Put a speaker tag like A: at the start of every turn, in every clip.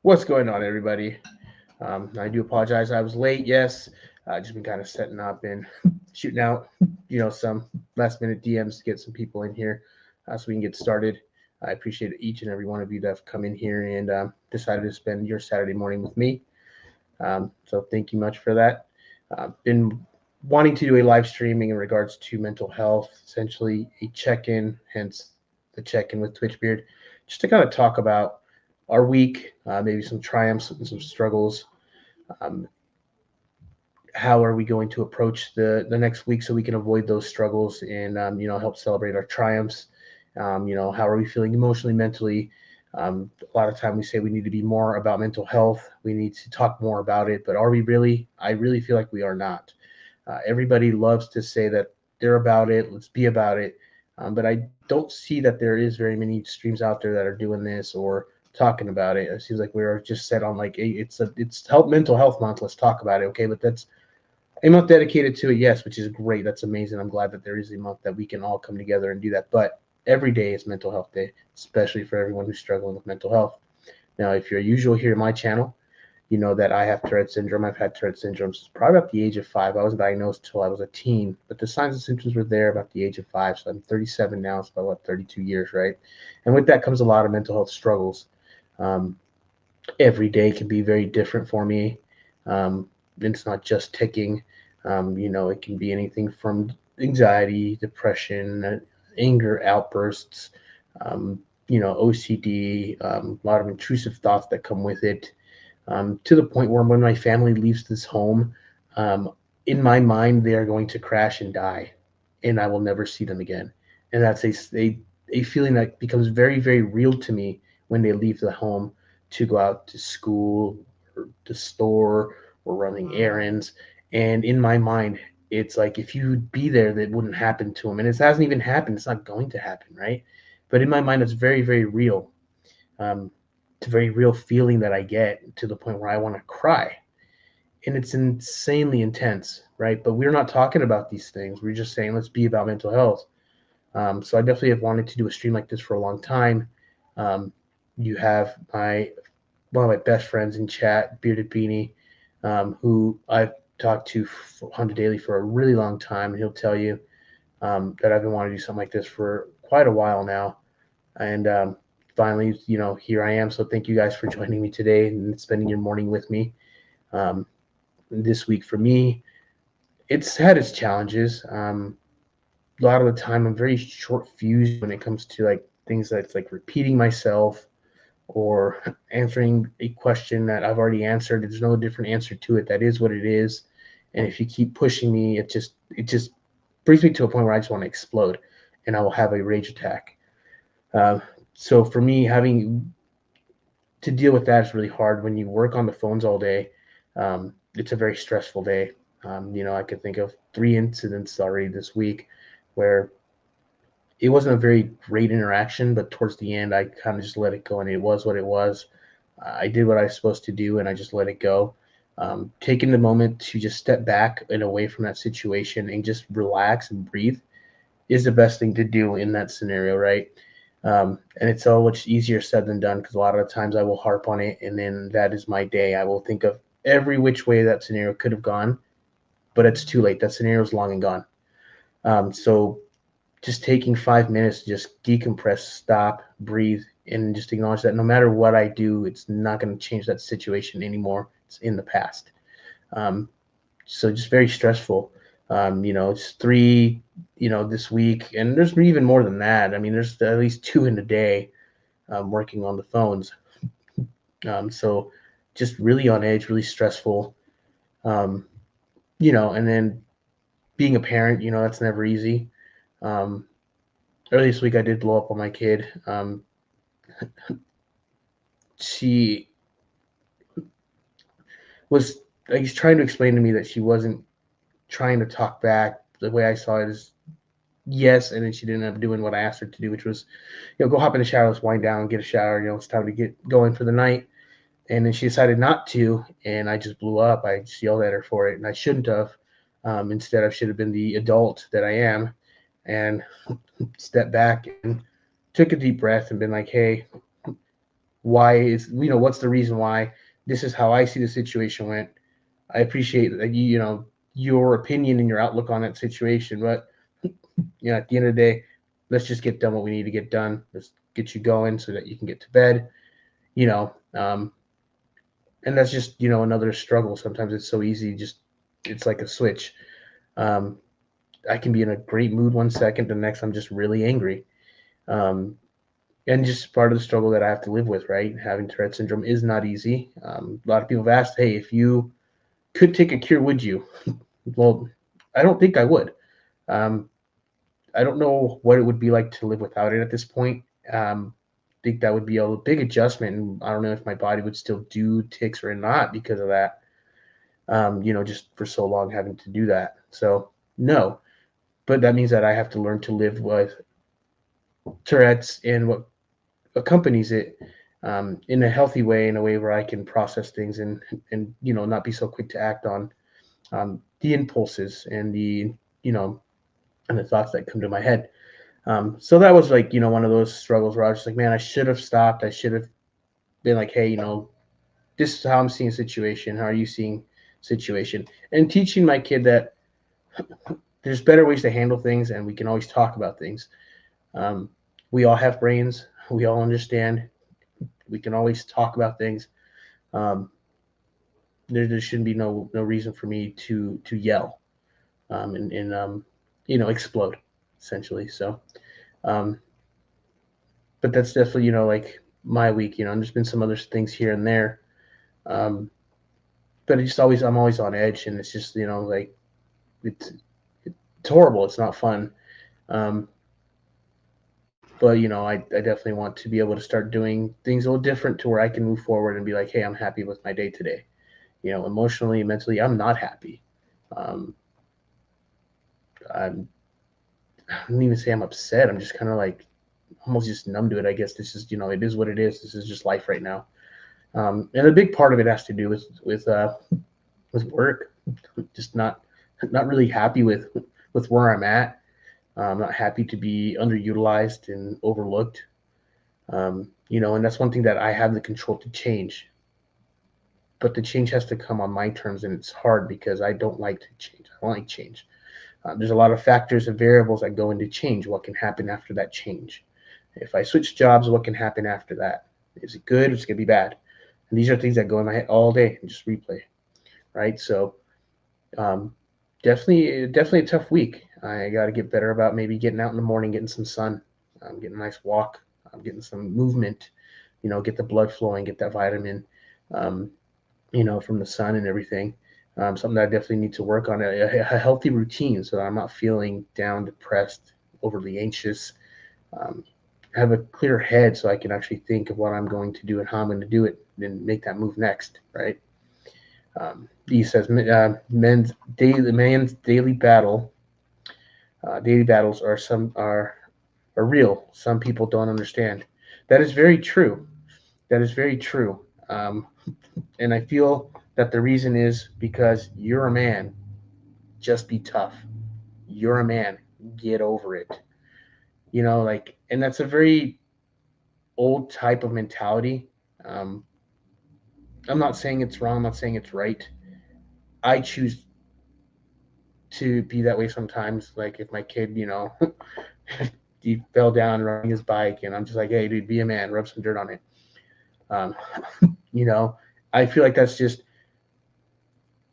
A: What's going on, everybody? I do apologize. I was late. Yes, just been kind of setting up and shooting out, some last minute DMs to get some people in here so we can get started. I appreciate each and every one of you that have come in here and decided to spend your Saturday morning with me. So thank you much for that. Been wanting to do a live streaming in regards to mental health, essentially a check-in, hence the check-in with Twitch Beard, just to kind of talk about our week, maybe some triumphs and some struggles. Um, how are we going to approach the next week so we can avoid those struggles and help celebrate our triumphs? How are we feeling emotionally, mentally? A lot of time we say we need to be more about mental health. We need to talk more about it, but are we really? I really feel like we are not. Everybody loves to say that they're about it. Let's be about it. But I don't see that there is very many streams out there that are doing this or talking about it. It seems like we're just set on like it's help mental health month. Let's talk about it, okay? But that's a month dedicated to it, yes, which is great. That's amazing. I'm glad that there is a month that we can all come together and do that. But every day is Mental Health Day, especially for everyone who's struggling with mental health. Now, if you're usual here in my channel, you know that I have Tourette syndrome. I've had Tourette syndrome since probably about the age of 5. I was diagnosed till I was a teen, but the signs and symptoms were there about the age of 5. So I'm 37 now. It's about 32 years, right? And with that comes a lot of mental health struggles. Um, every day can be very different for me. It's not just ticking. It can be anything from anxiety, depression, anger outbursts, OCD, a lot of intrusive thoughts that come with it, to the point where when my family leaves this home, um, in my mind, they are going to crash and die, and I will never see them again. And that's a feeling that becomes very, very real to me when they leave the home to go out to school or the store or running errands. And in my mind, it's like if you'd be there, that wouldn't happen to them. And it hasn't even happened. It's not going to happen, right? But in my mind, it's very, very real. Um, it's a very real feeling that I get to the point where I want to cry. And it's insanely intense, right? But we're not talking about these things. We're just saying, let's be about mental health. So I definitely have wanted to do a stream like this for a long time. Um, you have one of my best friends in chat, Bearded Beanie, who I've talked to on the daily for a really long time, and he'll tell you that I've been wanting to do something like this for quite a while now. And finally, here I am. So thank you guys for joining me today and spending your morning with me. Um, this week for me, it's had its challenges. A lot of the time, I'm very short fused when it comes to like things that's like repeating myself or answering a question that I've already answered. There's no different answer to it. That is what it is. And if you keep pushing me, it just brings me to a point where I just want to explode, and I will have a rage attack. Uh, so for me, having to deal with that is really hard when you work on the phones all day. It's a very stressful day. I could think of 3 incidents already this week where it wasn't a very great interaction, but towards the end, I kind of just let it go, and it was what it was. I did what I was supposed to do, and I just let it go. Taking the moment to just step back and away from that situation and just relax and breathe is the best thing to do in that scenario, right? And it's so much easier said than done because a lot of the times I will harp on it, and then that is my day. I will think of every which way that scenario could have gone, but it's too late. That scenario is long and gone. So just taking 5 minutes to just decompress, stop, breathe, and just acknowledge that no matter what I do, it's not going to change that situation anymore. It's in the past. Um, so just very stressful. It's 3, this week, and there's even more than that. I mean, there's at least 2 in a day working on the phones. So just really on edge, really stressful. Um, and then being a parent, that's never easy. Um, Earlier this week, I did blow up on my kid. She was, like, he's trying to explain to me that she wasn't trying to talk back. The way I saw it is yes, and then she didn't end up doing what I asked her to do, which was, go hop in the shower, let's wind down, get a shower. It's time to get going for the night. And then she decided not to, and I just blew up. I just yelled at her for it, and I shouldn't have. Instead, I should have been the adult that I am and stepped back and took a deep breath and been like, hey, why is, what's the reason why. This is how I see the situation went. I appreciate that your opinion and your outlook on that situation, but at the end of the day, let's just get done what we need to get done. Let's get you going so that you can get to bed. And that's just another struggle. Sometimes it's so easy, just it's like a switch. um, I can be in a great mood one second, the next I'm just really angry. um, and just part of the struggle that I have to live with, right? Having Tourette syndrome is not easy. A lot of people have asked, hey, if you could take a cure, would you? Well, I don't think I would. um, I don't know what it would be like to live without it at this point. I think that would be a big adjustment, and I don't know if my body would still do ticks or not because of that. Just for so long having to do that. So no, but that means that I have to learn to live with Tourette's and what accompanies it, in a healthy way, in a way where I can process things and not be so quick to act on the impulses and the thoughts that come to my head. So that was like one of those struggles where I was just like, man, I should have stopped. I should have been like, hey, this is how I'm seeing situation. How are you seeing situation? And teaching my kid that there's better ways to handle things, and we can always talk about things. Um, we all have brains. We all understand. We can always talk about things. Um, there shouldn't be no reason for me to yell, and explode, essentially. So, um, but that's definitely like my week. And there's been some other things here and there. Um, but I'm always on edge, and it's just like it's it's horrible. It's not fun. Um, but I definitely want to be able to start doing things a little different to where I can move forward and be like, hey, I'm happy with my day today. Emotionally, mentally, I'm not happy. Um, I'm, I don't even say I'm upset. I'm just kind of like almost just numb to it. I guess this is it is what it is. This is just life right now. And a big part of it has to do with work. Just not really happy with where I'm at. I'm not happy to be underutilized and overlooked. And that's one thing that I have the control to change. But the change has to come on my terms, and it's hard because I don't like to change. I don't like change. There's a lot of factors and variables that go into change. What can happen after that change? If I switch jobs, what can happen after that? Is it good? Or is it going to be bad? And these are things that go in my head all day and just replay, right? So um, definitely a tough week. I got to get better about maybe getting out in the morning, getting some sun, getting a nice walk, getting some movement, get the blood flowing, get that vitamin, um, from the sun and everything. Something that I definitely need to work on, a healthy routine so that I'm not feeling down, depressed, overly anxious. Um, have a clear head so I can actually think of what I'm going to do and how I'm going to do it and make that move next, right? He says, man's daily battles are real. Some people don't understand. That is very true. That is very true. And I feel that the reason is because you're a man. Just be tough. You're a man. Get over it. And that's a very old type of mentality. Um, I'm not saying it's wrong. I'm not saying it's right. I choose to be that way sometimes. Like if my kid, he fell down riding his bike, and I'm just like, hey, dude, be a man, rub some dirt on it. Um, you know, I feel like that's just,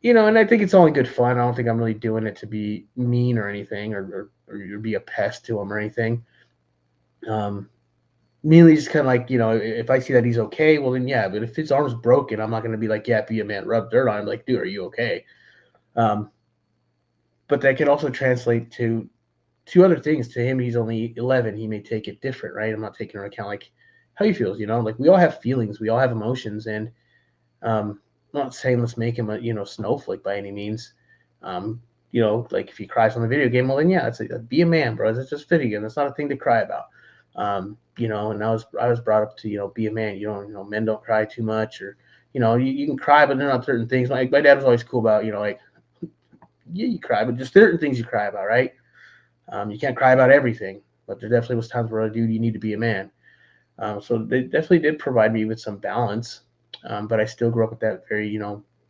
A: and I think it's all in good fun. I don't think I'm really doing it to be mean or anything, or be a pest to him or anything. Um, Mainly just kind of like, if I see that he's okay, well then yeah. But if his arm's broken, I'm not going to be like, yeah, be a man, rub dirt on him. Like, dude, are you okay? Um, but that could also translate to two other things. To him, he's only 11. He may take it different, right? I'm not taking into account like how he feels. Like we all have feelings, we all have emotions, and I'm not saying let's make him a snowflake by any means. Um, like if he cries on the video game, well then yeah, be a man, bro. It's just video game. That's not a thing to cry about. And I was brought up to be a man. Men don't cry too much, or you can cry, but they're not certain things. My dad was always cool about like, yeah, you cry, but just certain things you cry about, right? You can't cry about everything, but there definitely was times where, dude, you need to be a man. So they definitely did provide me with some balance. But I still grew up with that very,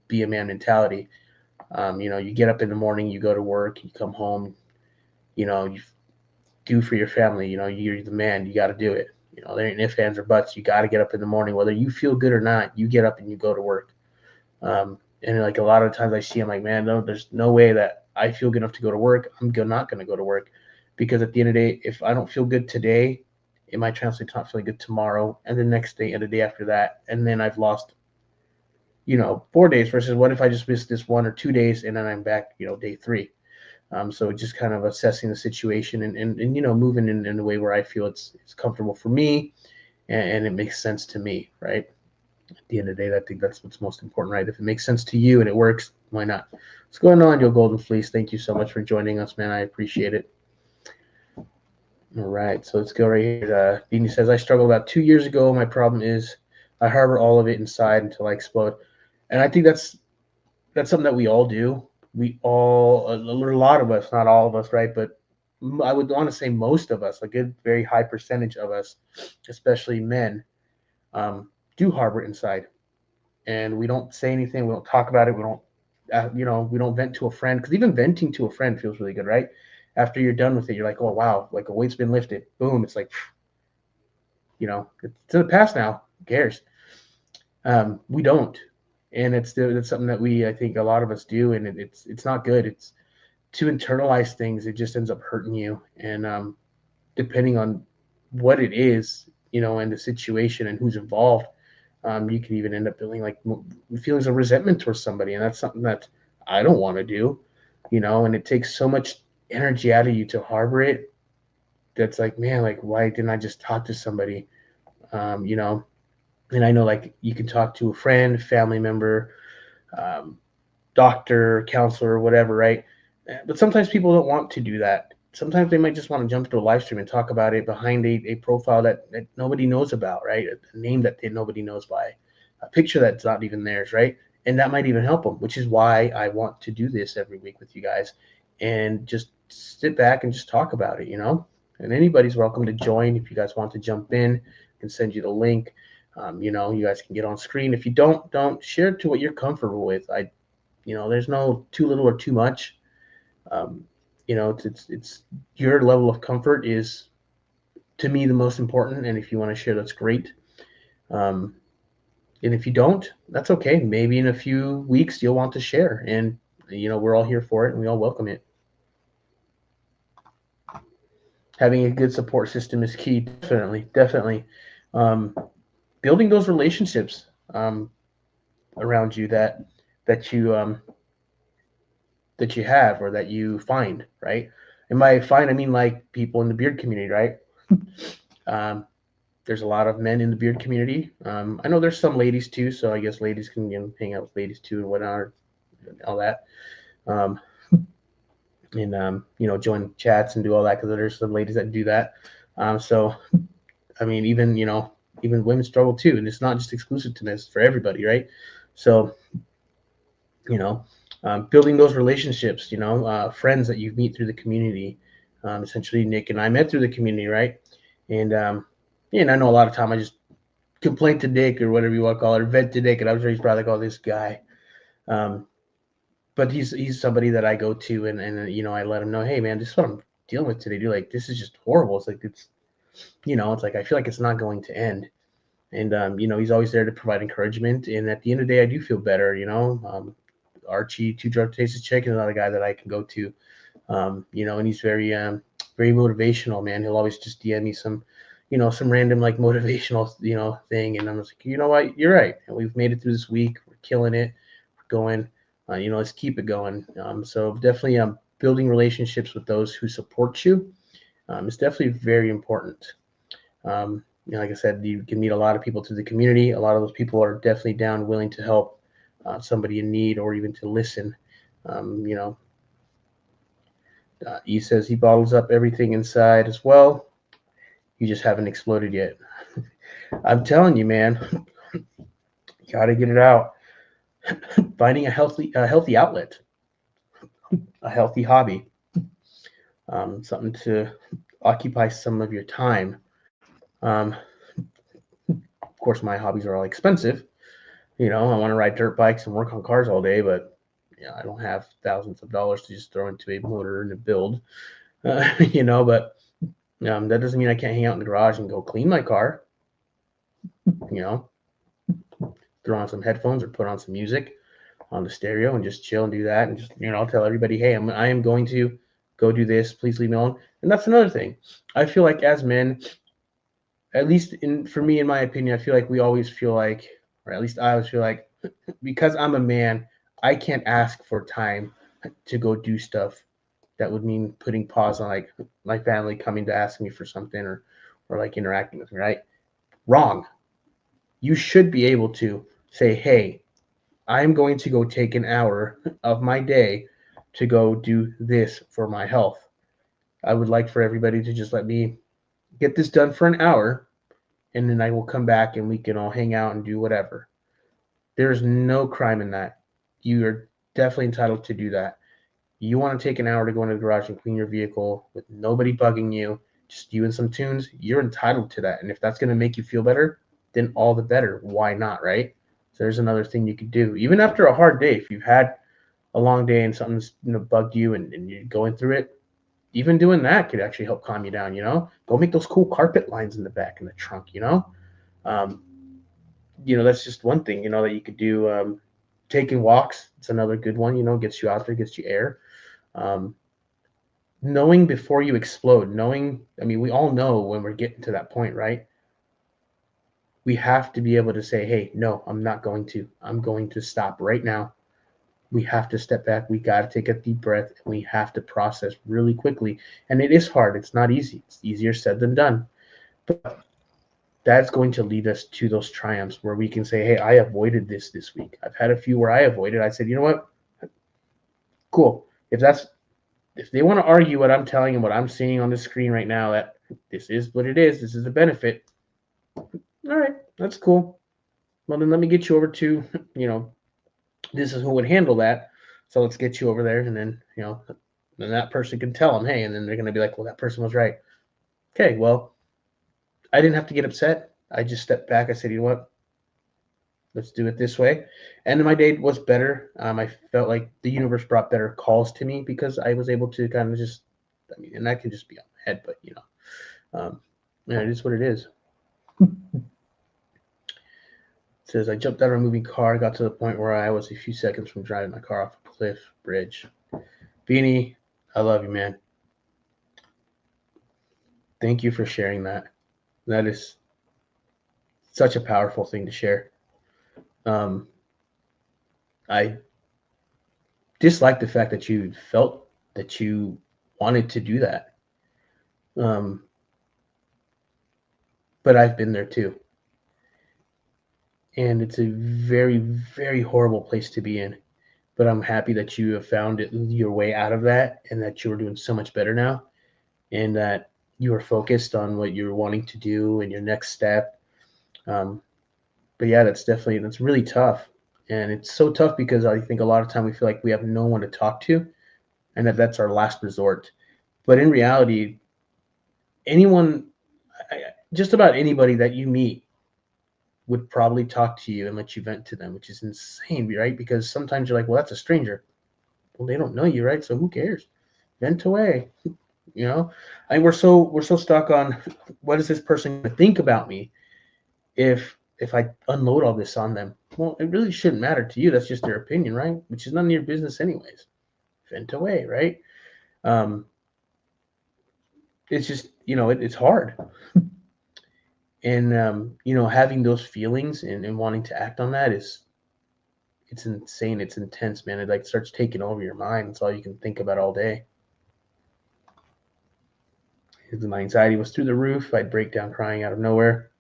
A: be a man mentality. You get up in the morning, you go to work, you come home, you do for your family. You're the man, you got to do it. There ain't ifs, ands, or buts. You got to get up in the morning, whether you feel good or not. You get up and you go to work. And like a lot of times I see, I'm like, man, no, there's no way that I feel good enough to go to work. Not going to go to work, because at the end of the day, if I don't feel good today, it might translate to not feeling good tomorrow, and the next day, and the day after that, and then I've lost 4 days. Versus what if I just missed this 1 or 2 days and then I'm back, day three. So just kind of assessing the situation, and moving in a way where I feel it's comfortable for me, and it makes sense to me, right? At the end of the day, I think that's what's most important, right? If it makes sense to you and it works, why not? What's going on, your golden fleece? Thank you so much for joining us, man. I appreciate it. All right, so let's go right here. Beanie says, I struggled about 2 years ago. My problem is I harbor all of it inside until I explode. And I think that's something that we all do. We all, a lot of us, not all of us, right? But I would want to say most of us, a good, very high percentage of us, especially men, do harbor it inside. And we don't say anything. We don't talk about it. We don't, we don't vent to a friend, because even venting to a friend feels really good, right? After you're done with it, you're like, oh, wow, like a weight's been lifted. Boom. It's like, it's in the past now. Who cares? We don't. And it's something that I think a lot of us do. And it's not good. It's to internalize things. It just ends up hurting you. And depending on what it is, and the situation and who's involved, you can even end up feeling like feelings of resentment towards somebody. And that's something that I don't want to do, and it takes so much energy out of you to harbor it. That's like, man, like, why didn't I just talk to somebody? And I know, like, you can talk to a friend, family member, um, doctor, counselor, whatever, right? But sometimes people don't want to do that. Sometimes they might just want to jump into a live stream and talk about it behind a profile that nobody knows about, right? A name that nobody knows by, a picture that's not even theirs, right? And that might even help them, which is why I want to do this every week with you guys, and just sit back and just talk about it, And anybody's welcome to join. If you guys want to jump in, I can send you the link. You guys can get on screen. If you don't share it to what you're comfortable with. There's no too little or too much. Um, it's your level of comfort is, to me, the most important. And if you want to share, that's great. And if you don't, that's okay. Maybe in a few weeks you'll want to share, and we're all here for it, and we all welcome it. Having a good support system is key. Definitely. Building those relationships around you that you that you have, or that you find, right? And by find, I mean like people in the beard community, right? There's a lot of men in the beard community. I know there's some ladies too, so I guess ladies can hang out with ladies too and whatnot, all that. And join chats and do all that, because there's some ladies that do that. So I mean, even women struggle too, and it's not just exclusive to men; it's for everybody, right? So building those relationships, friends that you meet through the community. Essentially, Nick and I met through the community, right? And and I know a lot of time I just complain to Nick, or whatever you want to call it, or vent to Nick, and I'm sure he's probably like, "Oh, this guy." But he's somebody that I go to, and I let him know, "Hey, man, this is what I'm dealing with today, dude. Like, this is just horrible. It's like it's like I feel like it's not going to end." And he's always there to provide encouragement. And at the end of the day, I do feel better. Archie, Two Drug Tastes Chicken, another guy that I can go to. And he's very very motivational, man. He'll always just DM me some random like motivational thing, and I'm just like, you know what, you're right, and we've made it through this week, we're killing it, we're going, let's keep it going. So definitely building relationships with those who support you is definitely very important. Like I said, you can meet a lot of people through the community. A lot of those people are definitely down, willing to help somebody in need, or even to listen. He says he bottles up everything inside as well. You just haven't exploded yet. I'm telling you, man, you got to get it out. Finding a healthy outlet, a healthy hobby, something to occupy some of your time. course, my hobbies are all expensive. I want to ride dirt bikes and work on cars all day, but I don't have thousands of dollars to just throw into a motor and a build. But that doesn't mean I can't hang out in the garage and go clean my car. Throw on some headphones or put on some music on the stereo and just chill and do that, and just I'll tell everybody, hey, I am going to go do this. Please leave me alone. And that's another thing. I feel like as men, at least for me, in my opinion, I feel like we always feel like, or at least I always feel like, because I'm a man, I can't ask for time to go do stuff that would mean putting pause on like my family coming to ask me for something, or like interacting with me, right? Wrong. You should be able to say, hey, I'm going to go take an hour of my day to go do this for my health. I would like for everybody to just let me get this done for an hour, and then I will come back and we can all hang out and do whatever. There's no crime in that. You are definitely entitled to do that. You want to take an hour to go into the garage and clean your vehicle with nobody bugging you, just you and some tunes, you're entitled to that. And if that's going to make you feel better, then all the better. Why not, right? So there's another thing you could do. Even after a hard day, if you've had a long day and something's bugged you and you're going through it, even doing that could actually help calm you down. Go make those cool carpet lines in the back in the trunk. That's just one thing that you could do. Taking walks, it's another good one. Gets you out there, gets you air. Knowing before you explode. We all know when we're getting to that point, right? We have to be able to say, hey, no, I'm going to stop right now. We have to step back. We got to take a deep breath, and we have to process really quickly. And it is hard. It's not easy. It's easier said than done. But that's going to lead us to those triumphs where we can say, hey, I avoided this week. I've had a few where I avoided. I said, you know what? Cool. If they want to argue what I'm telling them, what I'm seeing on the screen right now, that this is what it is, this is the benefit. All right, that's cool. Well, then let me get you over to, this is who would handle that. So let's get you over there, and then, then that person can tell them, hey, and then they're going to be like, well, that person was right. Okay, well, I didn't have to get upset. I just stepped back. I said, you know what? Let's do it this way. And my day was better. I felt like the universe brought better calls to me because I was able to kind of just, and that can just be on my head, but, it is what it is. It says, I jumped out of a moving car, got to the point where I was a few seconds from driving my car off a cliff bridge. Beanie, I love you, man. Thank you for sharing that. That is such a powerful thing to share. I dislike the fact that you felt that you wanted to do that. But I've been there too. And it's a very, very horrible place to be in. But I'm happy that you have found your way out of that, and that you are doing so much better now, and that you are focused on what you're wanting to do and your next step. But yeah, that's really tough. And it's so tough because I think a lot of time we feel like we have no one to talk to, and that's our last resort. But in reality, just about anybody that you meet would probably talk to you and let you vent to them, which is insane, right? Because sometimes you're like, well, that's a stranger. Well, they don't know you, right? So who cares? Vent away. We're so stuck on what is this person going to think about me if I unload all this on them. Well, it really shouldn't matter to you. That's just their opinion, right? Which is none of your business anyways. Vent away, right? It's just, it's hard. And, having those feelings and wanting to act on that it's insane. It's intense, man. It like starts taking over your mind. It's all you can think about all day. My anxiety was through the roof. I'd break down crying out of nowhere.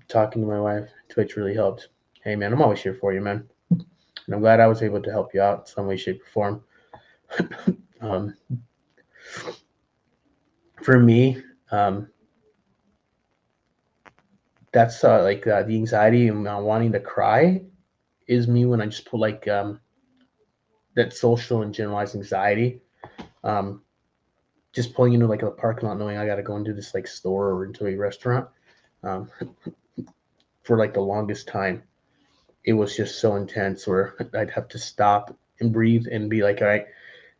A: Talking to my wife, Twitch really helped. Hey, man, I'm always here for you, man. And I'm glad I was able to help you out in some way, shape, or form. For me, that's the anxiety and wanting to cry is me when I just put that social and generalized anxiety. Just pulling into a parking lot knowing I got to go into this store or into a restaurant. for like the longest time. It was just so intense where I'd have to stop and breathe and be like, all right,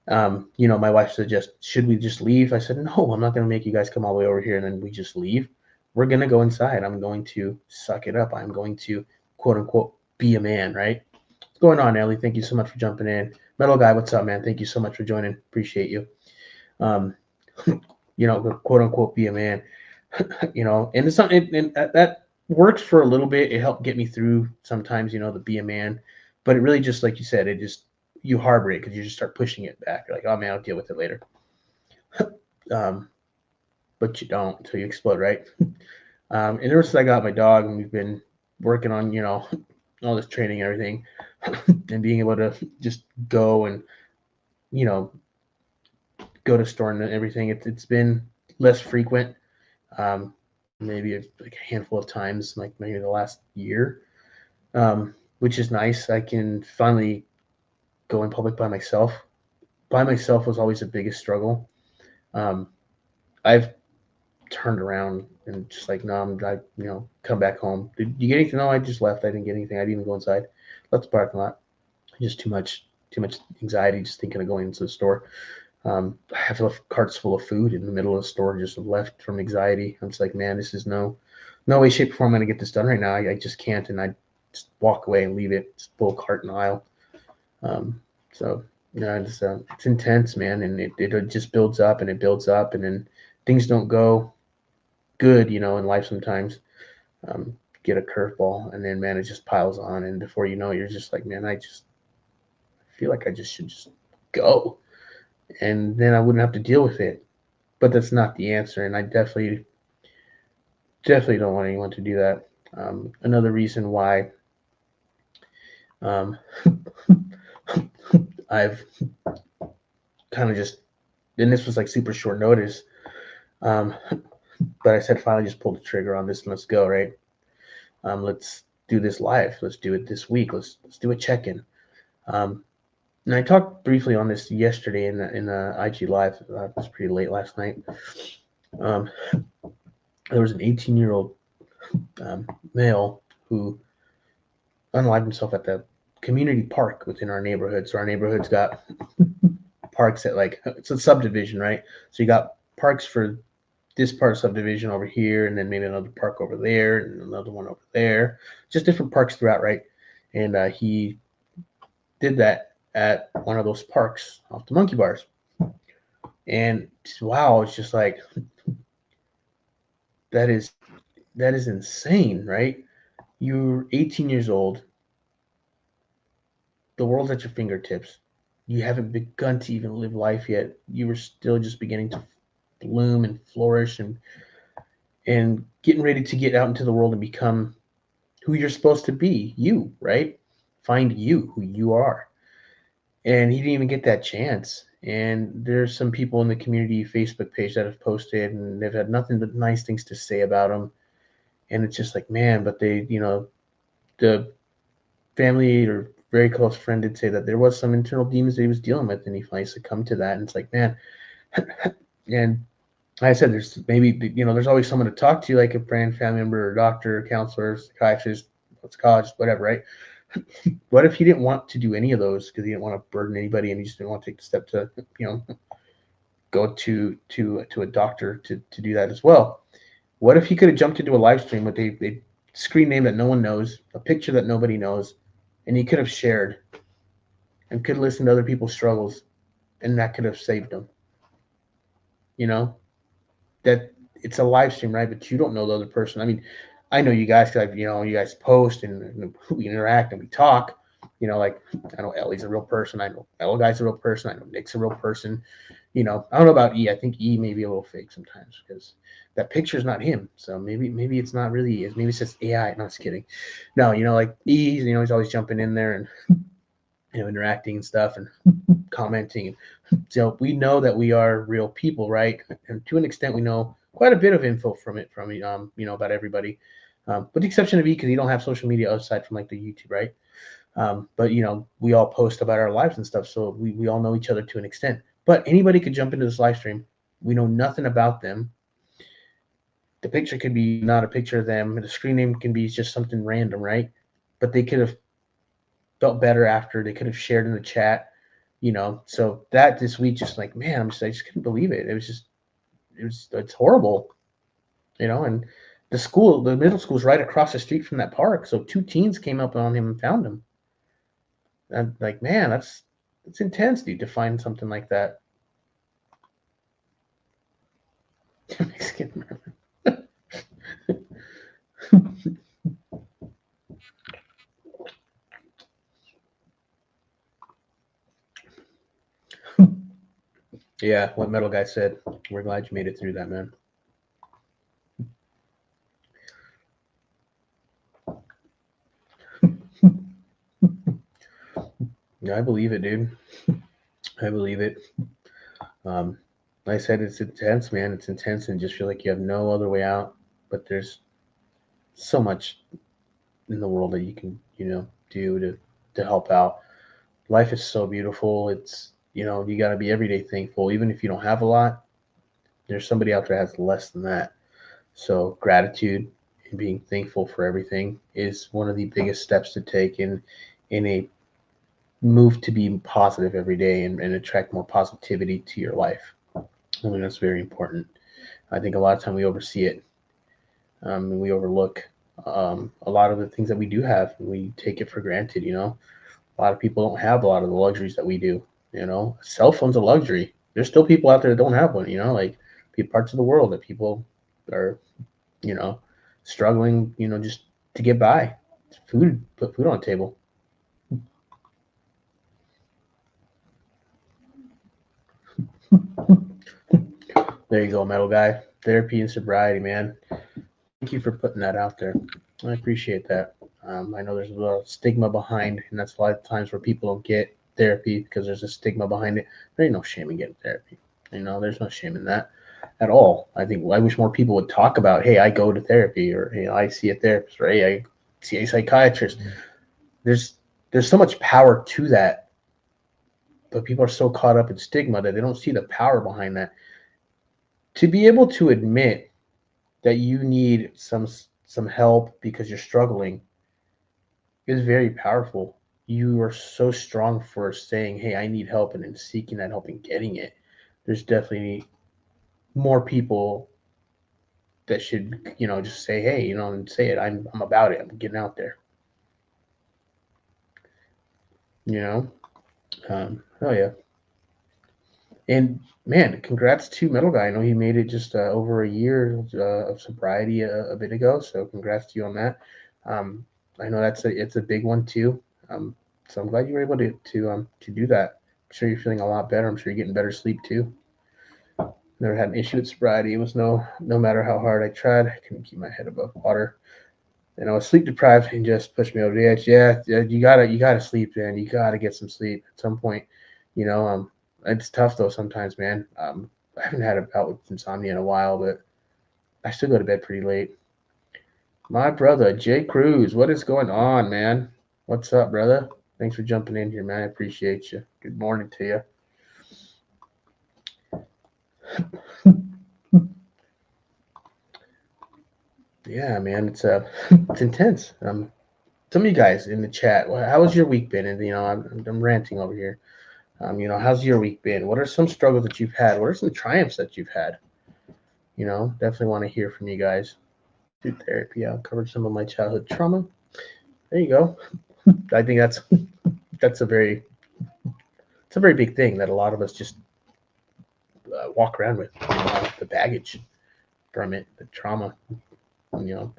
A: my wife suggested, should we just leave? I said, no, I'm not going to make you guys come all the way over here and then we just leave. We're going to go inside. I'm going to suck it up. I'm going to, quote unquote, be a man, right? What's going on, Ellie? Thank you so much for jumping in. Metal Guy, what's up, man? Thank you so much for joining. Appreciate you. Quote unquote, be a man, and it's not, and that works for a little bit. It helped get me through sometimes, the be a man, but it really just, like you said, it just, you harbor it because you just start pushing it back. You're like, oh man, I'll deal with it later. But you don't until you explode, right? And ever since I got my dog and we've been working on, all this training and everything and being able to just go and, go to store and everything, it's been less frequent. Maybe like a handful of times, like maybe the last year, which is nice. I can finally go in public by myself. By myself was always the biggest struggle. I've turned around and just like, no, come back home. Did you get anything? No, I just left. I didn't get anything. I didn't even go inside. Left the parking lot. Just too much anxiety just thinking of going into the store. I have left carts full of food in the middle of the store, just left from anxiety. I'm just like, man, this is no way, shape, or form I'm going to get this done right now. I just can't. And I just walk away and leave it, just pull a cart in the aisle. So, it's intense, man. And it just builds up and it builds up, and then things don't go good, in life sometimes. Get a curveball, and then, man, it just piles on. And before you know it, you're just like, man, I feel like I just should just go. And then I wouldn't have to deal with it. But that's not the answer. And I definitely don't want anyone to do that. Another reason why I've kind of just, and this was like super short notice, but I said, finally just pull the trigger on this and let's go, right? Let's do this live. Let's do it this week. Let's do a check-in. And I talked briefly on this yesterday in the IG live. It was pretty late last night. There was an 18-year-old male who unalived himself at the community park within our neighborhood. So our neighborhood's got parks at, like, it's a subdivision, right? So you got parks for this part of subdivision over here, and then maybe another park over there, and another one over there. Just different parks throughout, right? And he did that at one of those parks off the monkey bars. And wow, it's just like, that is insane, right? You're 18 years old. The world's at your fingertips. You haven't begun to even live life yet. You were still just beginning to bloom and flourish and getting ready to get out into the world and become who you're supposed to be, you, right? Find you, who you are. And he didn't even get that chance. And there's some people in the community Facebook page that have posted, and they've had nothing but nice things to say about him. And it's just like, man, but they, the family or very close friend did say that there was some internal demons that he was dealing with, and he finally succumbed to that. And it's like, man, and like I said, there's maybe, there's always someone to talk to, like a friend, family member, or doctor, counselor, psychiatrist, psychologist, whatever, right? What if he didn't want to do any of those because he didn't want to burden anybody, and he just didn't want to take the step to, go to a doctor to do that as well? What if he could have jumped into a live stream with a screen name that no one knows, a picture that nobody knows, and he could have shared and could listen to other people's struggles, and that could have saved him? That it's a live stream, right? But you don't know the other person. I mean, I know you guys, because you guys post and we interact and we talk. Like, I know Ellie's a real person. I know Metal Guy's a real person. I know Nick's a real person. I don't know about E. I think E may be a little fake sometimes because that picture's not him. So maybe it's not really. Maybe it's just AI. No, just kidding. No, like E. He's always jumping in there and interacting and stuff and commenting. So we know that we are real people, right? And to an extent, we know quite a bit of info from about everybody, with the exception of E, because you don't have social media outside from like the YouTube, right? But we all post about our lives and stuff, so we all know each other to an extent. But anybody could jump into this live stream. We know nothing about them. The picture could be not a picture of them. The screen name can be just something random, right? But they could have felt better after. They could have shared in the chat, So that this week, just like, man, I just couldn't believe it. It's horrible, And the middle school is right across the street from that park. So 2 teens came up on him and found him. And like, man, that's intense, dude, to find something like that. Mexican Yeah, what Metal Guy said. We're glad you made it through that, man. Yeah, I believe it, dude. I believe it. Like I said, it's intense, man. It's intense, and just feel like you have no other way out. But there's so much in the world that you can, do to help out. Life is so beautiful. It's you got to be everyday thankful, even if you don't have a lot. There's somebody out there that has less than that. So gratitude and being thankful for everything is one of the biggest steps to take in a move to be positive every day and attract more positivity to your life. I mean, that's very important. I think a lot of time we oversee it, and we overlook a lot of the things that we do have, and we take it for granted. A lot of people don't have a lot of the luxuries that we do. A cell phone's a luxury. There's still people out there that don't have one. Like parts of the world that people are, you know, struggling. Just to get by, put food on the table. There you go, Metal Guy. Therapy and sobriety, man. Thank you for putting that out there. I appreciate that. I know there's a lot of stigma behind, and that's a lot of times where people don't get therapy because there's a stigma behind it. There ain't no shame in getting therapy. There's no shame in that at all. I wish more people would talk about, hey, I go to therapy, or I see a therapist, or hey, I see a psychiatrist. There's so much power to that, but people are so caught up in stigma that they don't see the power behind that. To be able to admit that you need some help because you're struggling is very powerful. You are so strong for saying, hey, I need help, and then seeking that help and getting it. There's definitely more people that should, just say, hey, and say it. I'm about it. I'm getting out there. Oh yeah. And man, congrats to Metal Guy. I know he made it just over a year of sobriety a bit ago. So congrats to you on that. I know it's a big one too. So I'm glad you were able to do that. I'm sure you're feeling a lot better. I'm sure you're getting better sleep too. Never had an issue with sobriety. It was no matter how hard I tried, I couldn't keep my head above water. And I was sleep deprived and just pushed me over the edge. Yeah, you gotta sleep, man. You gotta get some sleep at some point. It's tough though sometimes, man. I haven't had a bout with insomnia in a while, but I still go to bed pretty late. My brother, Jay Cruz, what is going on, man? What's up, brother? Thanks for jumping in here, man. I appreciate you. Good morning to you. Yeah, man, it's intense. Some of you guys in the chat, how has your week been? And I'm ranting over here. How's your week been? What are some struggles that you've had? What are some triumphs that you've had? Definitely want to hear from you guys. Do therapy. I covered some of my childhood trauma. There you go. I think that's a very big thing that a lot of us just walk around with. The baggage from it, the trauma. I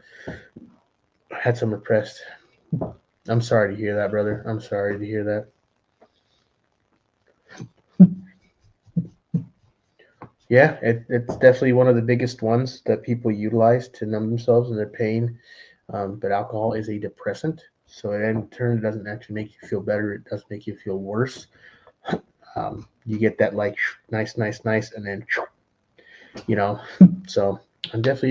A: had some repressed. I'm sorry to hear that, brother. I'm sorry to hear that. Yeah, it's definitely one of the biggest ones that people utilize to numb themselves and their pain. But alcohol is a depressant, so in turn, it doesn't actually make you feel better. It does make you feel worse. You get that like nice, and then So I'm definitely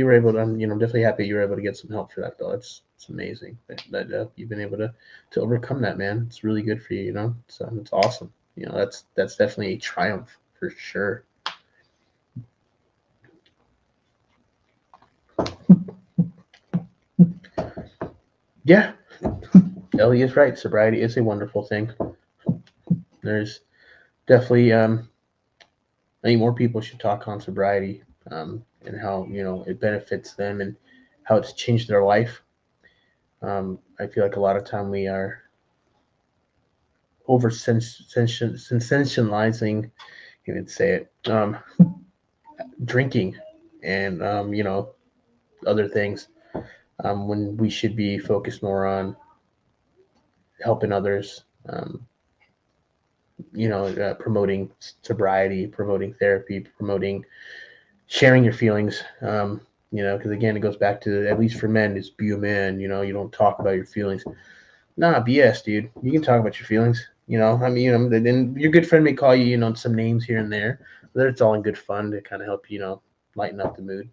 A: happy you were able to get some help for that though. It's amazing that you've been able to overcome that, man. It's really good for you. So it's awesome. That's definitely a triumph for sure. Yeah, Ellie is right. Sobriety is a wonderful thing. There's definitely I think more people should talk on sobriety, and how it benefits them and how it's changed their life. I feel like a lot of time we are over sensationalizing, you can say it, drinking and other things, when we should be focused more on helping others. Promoting sobriety, promoting therapy, promoting sharing your feelings. Because again, it goes back to, at least for men, is be a man. You don't talk about your feelings. Nah, BS, dude. You can talk about your feelings. I mean, then your good friend may call you, some names here and there, but it's all in good fun to kind of help lighten up the mood.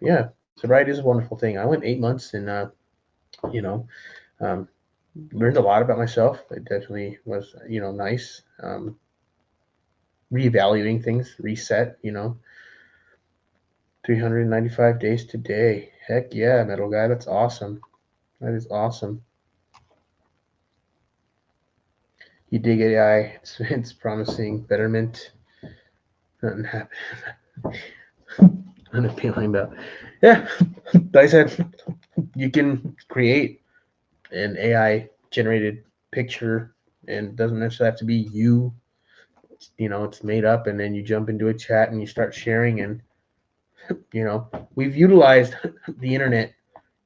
A: Yeah, sobriety is a wonderful thing. I went 8 months and you know, um, learned a lot about myself. It definitely was, nice. Reevaluating things, reset. 395 days today. Heck yeah, metal guy. That's awesome. That is awesome. You dig AI. It's promising betterment. Nothing happened. Unappealing about. Yeah, like I said, you can create an AI generated picture, and it doesn't necessarily have to be you. It's made up, and then you jump into a chat and you start sharing. And we've utilized the internet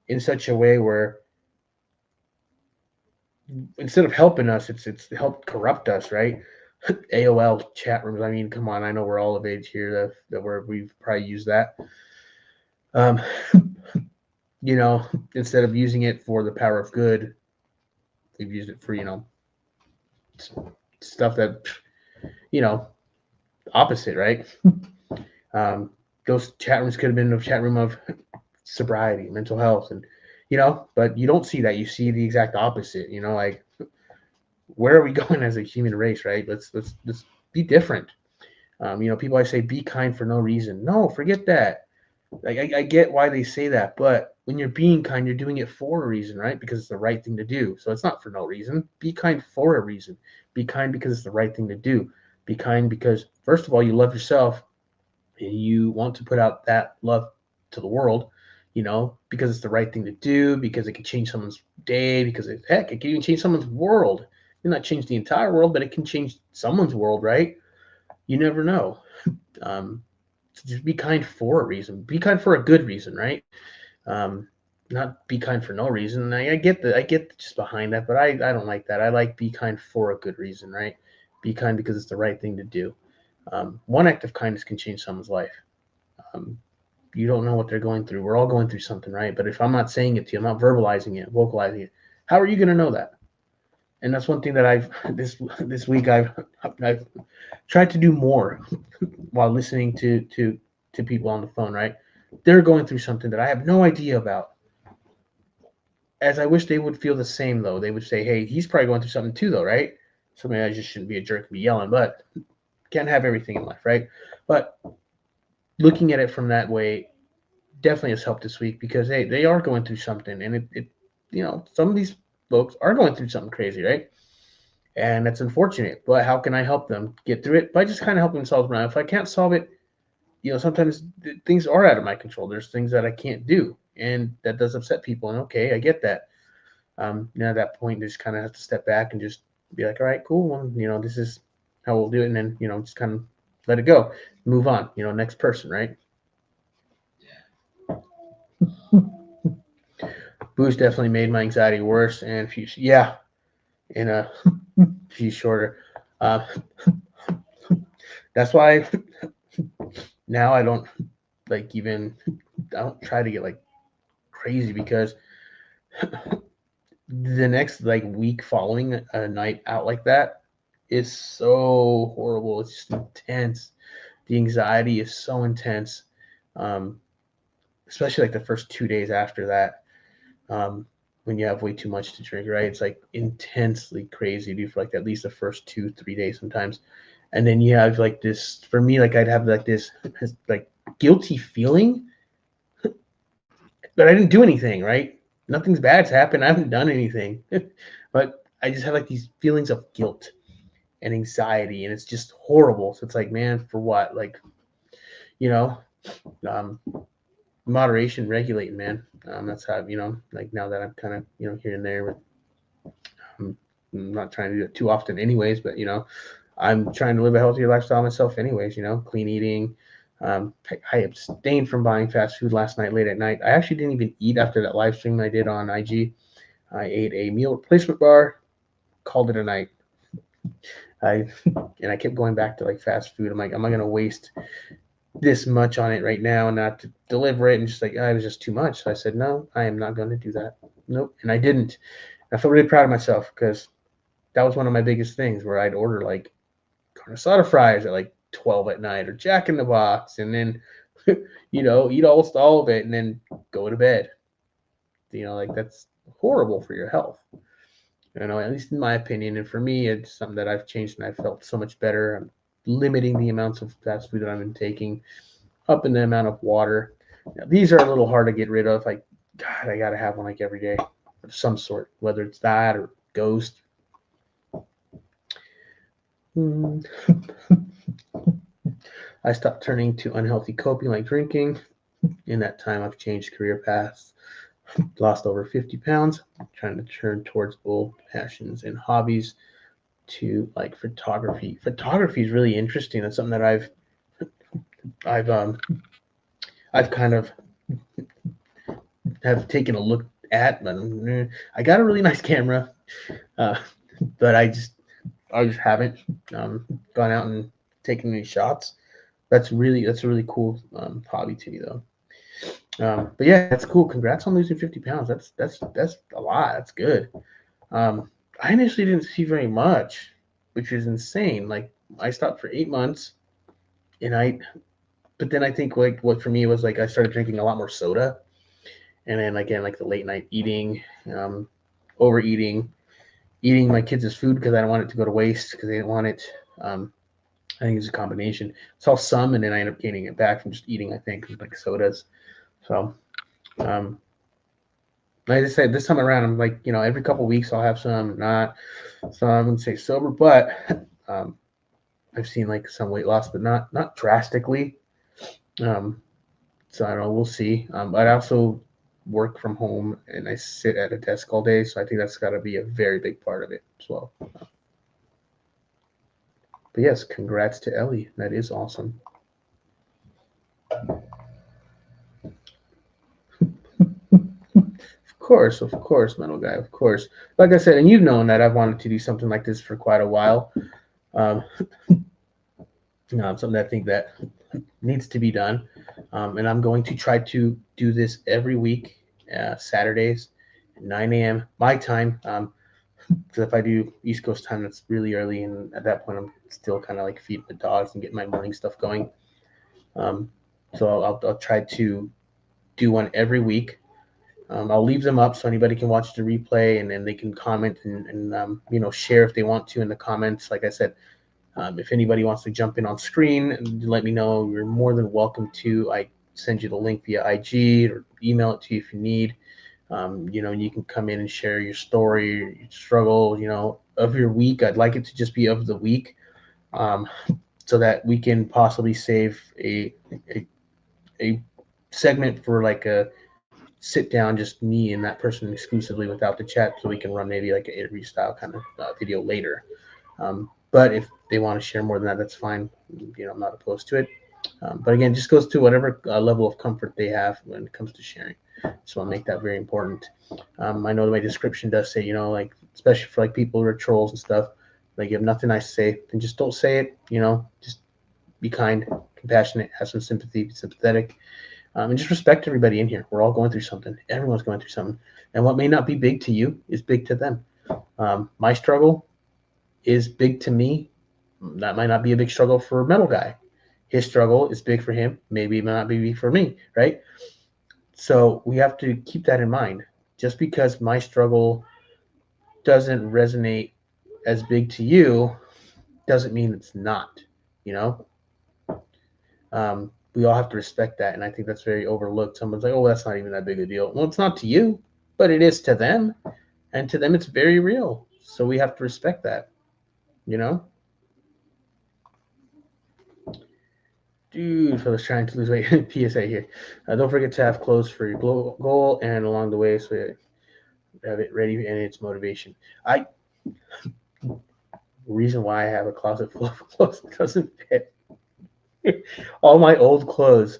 A: in such a way where instead of helping us, it's helped corrupt us, right? AOL chat rooms. I mean, come on. I know we're all of age here we've probably used that. Um, instead of using it for the power of good, we've used it for stuff that you know opposite, right? Um, those chat rooms could have been a chat room of sobriety, mental health, and but you don't see that. You see the exact opposite. Like, where are we going as a human race, right? Let's be different. People I say be kind for no reason. No, forget that. Like, I get why they say that, but when you're being kind, you're doing it for a reason, right? Because it's the right thing to do. So it's not for no reason. Be kind for a reason. Be kind because it's the right thing to do. Be kind because, first of all, you love yourself and you want to put out that love to the world, because it's the right thing to do, because it can change someone's day, because heck, it can even change someone's world. It not change the entire world, but it can change someone's world, right? You never know. Um, so just be kind for a reason. Be kind for a good reason, right? Um, Not be kind for no reason. I get just behind that, but I don't like that. I like be kind for a good reason, right? Be kind because it's the right thing to do. One act of kindness can change someone's life. Um, you don't know what they're going through. We're all going through something, right? But if I'm not saying it to you, I'm not verbalizing it, vocalizing it. How are you going to know that? And that's one thing that I've this week I've tried to do more while listening to people on the phone, right? They're going through something that I have no idea about. As I wish they would feel the same, though. They would say, hey, he's probably going through something too, though, right? So maybe I just shouldn't be a jerk and be yelling, but can't have everything in life, right? But looking at it from that way definitely has helped this week, because, hey, they are going through something, and some of these folks are going through something crazy, right? And that's unfortunate. But how can I help them get through it? By just kind of helping them solve it. If I can't solve it, sometimes things are out of my control. There's things that I can't do, and that does upset people. And okay, I get that. At that point, you just kind of have to step back and just be like, all right, cool. Well, this is how we'll do it, and then just kind of let it go, move on. Next person, right? Booze definitely made my anxiety worse, and yeah, in a few shorter. Uh, that's why now I don't like even I don't try to get like crazy, because the next like week following a night out like that is so horrible. It's just intense. The anxiety is so intense, um, especially like the first 2 days after that. When you have way too much to drink, right? It's like intensely crazy, dude, for like at least the first 2-3 days sometimes. And then you have like this, for me, like I'd have like this like guilty feeling, but I didn't do anything, right? nothing's bad's happened. I haven't done anything, but I just have like these feelings of guilt and anxiety, and it's just horrible. So it's like, man, for what? Like, you know, um, moderation, regulating, man. That's how, like now that I'm kind of, here and there, I'm not trying to do it too often, anyways. But I'm trying to live a healthier lifestyle myself, anyways. Clean eating. I abstained from buying fast food last night, late at night. I actually didn't even eat after that live stream I did on IG. I ate a meal replacement bar, called it a night. I and I kept going back to like fast food. I'm like, am I gonna waste this much on it right now and not to deliver it? And just like, it was just too much. So I said, no, I am not going to do that. Nope. And I didn't. I felt really proud of myself because that was one of my biggest things where I'd order like carne asada fries at like 12 at night or Jack in the Box, and then eat almost all of it and then go to bed. Like that's horrible for your health. At least in my opinion. And for me, it's something that I've changed and I felt so much better. I'm limiting the amounts of fast food that I'm taking, up in the amount of water. These are a little hard to get rid of. Like, God, I got to have one like every day of some sort, whether it's that or Ghost. I stopped turning to unhealthy coping like drinking. In that time, I've changed career paths, lost over 50 pounds, trying to turn towards old passions and hobbies to like photography. Photography is really interesting. That's something that I've kind of have taken a look at, but I got a really nice camera, but I just haven't gone out and taken any shots. That's a really cool hobby to me though. But yeah, that's cool. Congrats on losing 50 pounds. That's a lot. That's good. I initially didn't see very much, which is insane. Like I stopped for 8 months, but then I think like what for me was like I started drinking a lot more soda, and then again like the late night eating, overeating, eating my kids' food because I don't want it to go to waste because they didn't want it. I think it's a combination. Saw some, and then I ended up gaining it back from just eating. I think like sodas. So, like I said, this time around, I'm like, every couple of weeks I'll have some, not. So I wouldn't say sober, but I've seen like some weight loss, but not drastically. So I don't know. We'll see. I also work from home and I sit at a desk all day, so I think that's got to be a very big part of it as well. But yes, congrats to Ellie. That is awesome. Of course, metal guy, of course. Like I said, and you've known that I've wanted to do something like this for quite a while. Something I think that needs to be done, and I'm going to try to do this every week, Saturdays, at 9 a.m. my time. Because if I do East Coast time, that's really early, and at that point, I'm still kind of like feeding the dogs and getting my morning stuff going. So I'll try to do one every week. I'll leave them up so anybody can watch the replay, and then they can comment and share if they want to in the comments. Like I said, if anybody wants to jump in on screen, let me know. You're more than welcome to. I send you the link via IG or email it to you if you need. You can come in and share your story, your struggle, of your week. I'd like it to just be of the week, so that we can possibly save a segment for like a sit down, just me and that person exclusively without the chat, so we can run maybe like an interview style kind of video later. But if they want to share more than that, that's fine. I'm not opposed to it. But again, just goes to whatever level of comfort they have when it comes to sharing. So I'll make that very important. I know that my description does say, like, especially for like people who are trolls and stuff, like you have nothing nice to say, then just don't say it. Just be kind, compassionate, have some sympathy, be sympathetic, and just respect everybody in here. We're all going through something. Everyone's going through something. And what may not be big to you is big to them. My struggle is big to me. That might not be a big struggle for a metal guy. His struggle is big for him. Maybe it might not be big for me, right? So we have to keep that in mind. Just because my struggle doesn't resonate as big to you doesn't mean it's not, we all have to respect that. And I think that's very overlooked. Someone's like, oh, that's not even that big a deal. Well, it's not to you. but it is to them, and to them it's very real. So we have to respect that, you know. Dude, fellas trying to lose weight. PSA here. Don't forget to have clothes for your goal and along the way, so you have it ready and it's motivation. I reason why I have a closet full of clothes doesn't fit. All my old clothes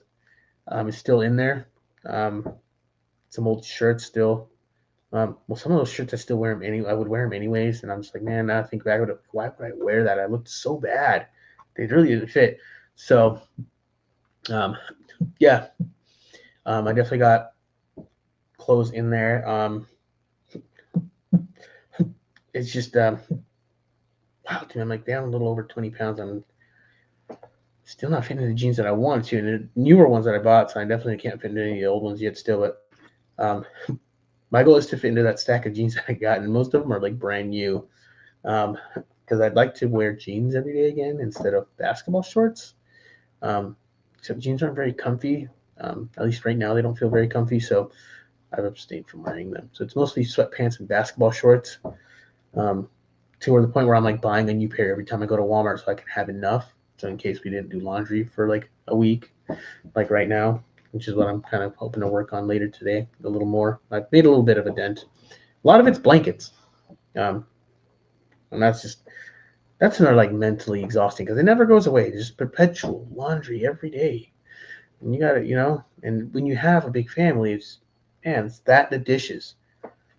A: is still in there. Some old shirts still. Well, some of those shirts I still wear them anyway. I would wear them anyways, and I'm just like, man, now I think back, why would I wear that? I looked so bad. They really didn't fit. So, yeah, I definitely got clothes in there. It's just, wow, dude, I'm like down a little over 20 pounds. I'm still not fitting the jeans that I wanted to, and the newer ones that I bought, so I definitely can't fit into any of the old ones yet still, but my goal is to fit into that stack of jeans that I got, and most of them are like brand new, because I'd like to wear jeans every day again instead of basketball shorts. Except jeans aren't very comfy. At least right now they don't feel very comfy, so I've abstained from wearing them. So it's mostly sweatpants and basketball shorts, to the point where I'm like buying a new pair every time I go to Walmart so I can have enough. So in case we didn't do laundry for like a week, like right now, which is what I'm kind of hoping to work on later today a little more. I've made a little bit of a dent. A lot of it's blankets, and that's another like mentally exhausting because it never goes away. It's just perpetual laundry every day, and you got to, and when you have a big family, it's that the dishes.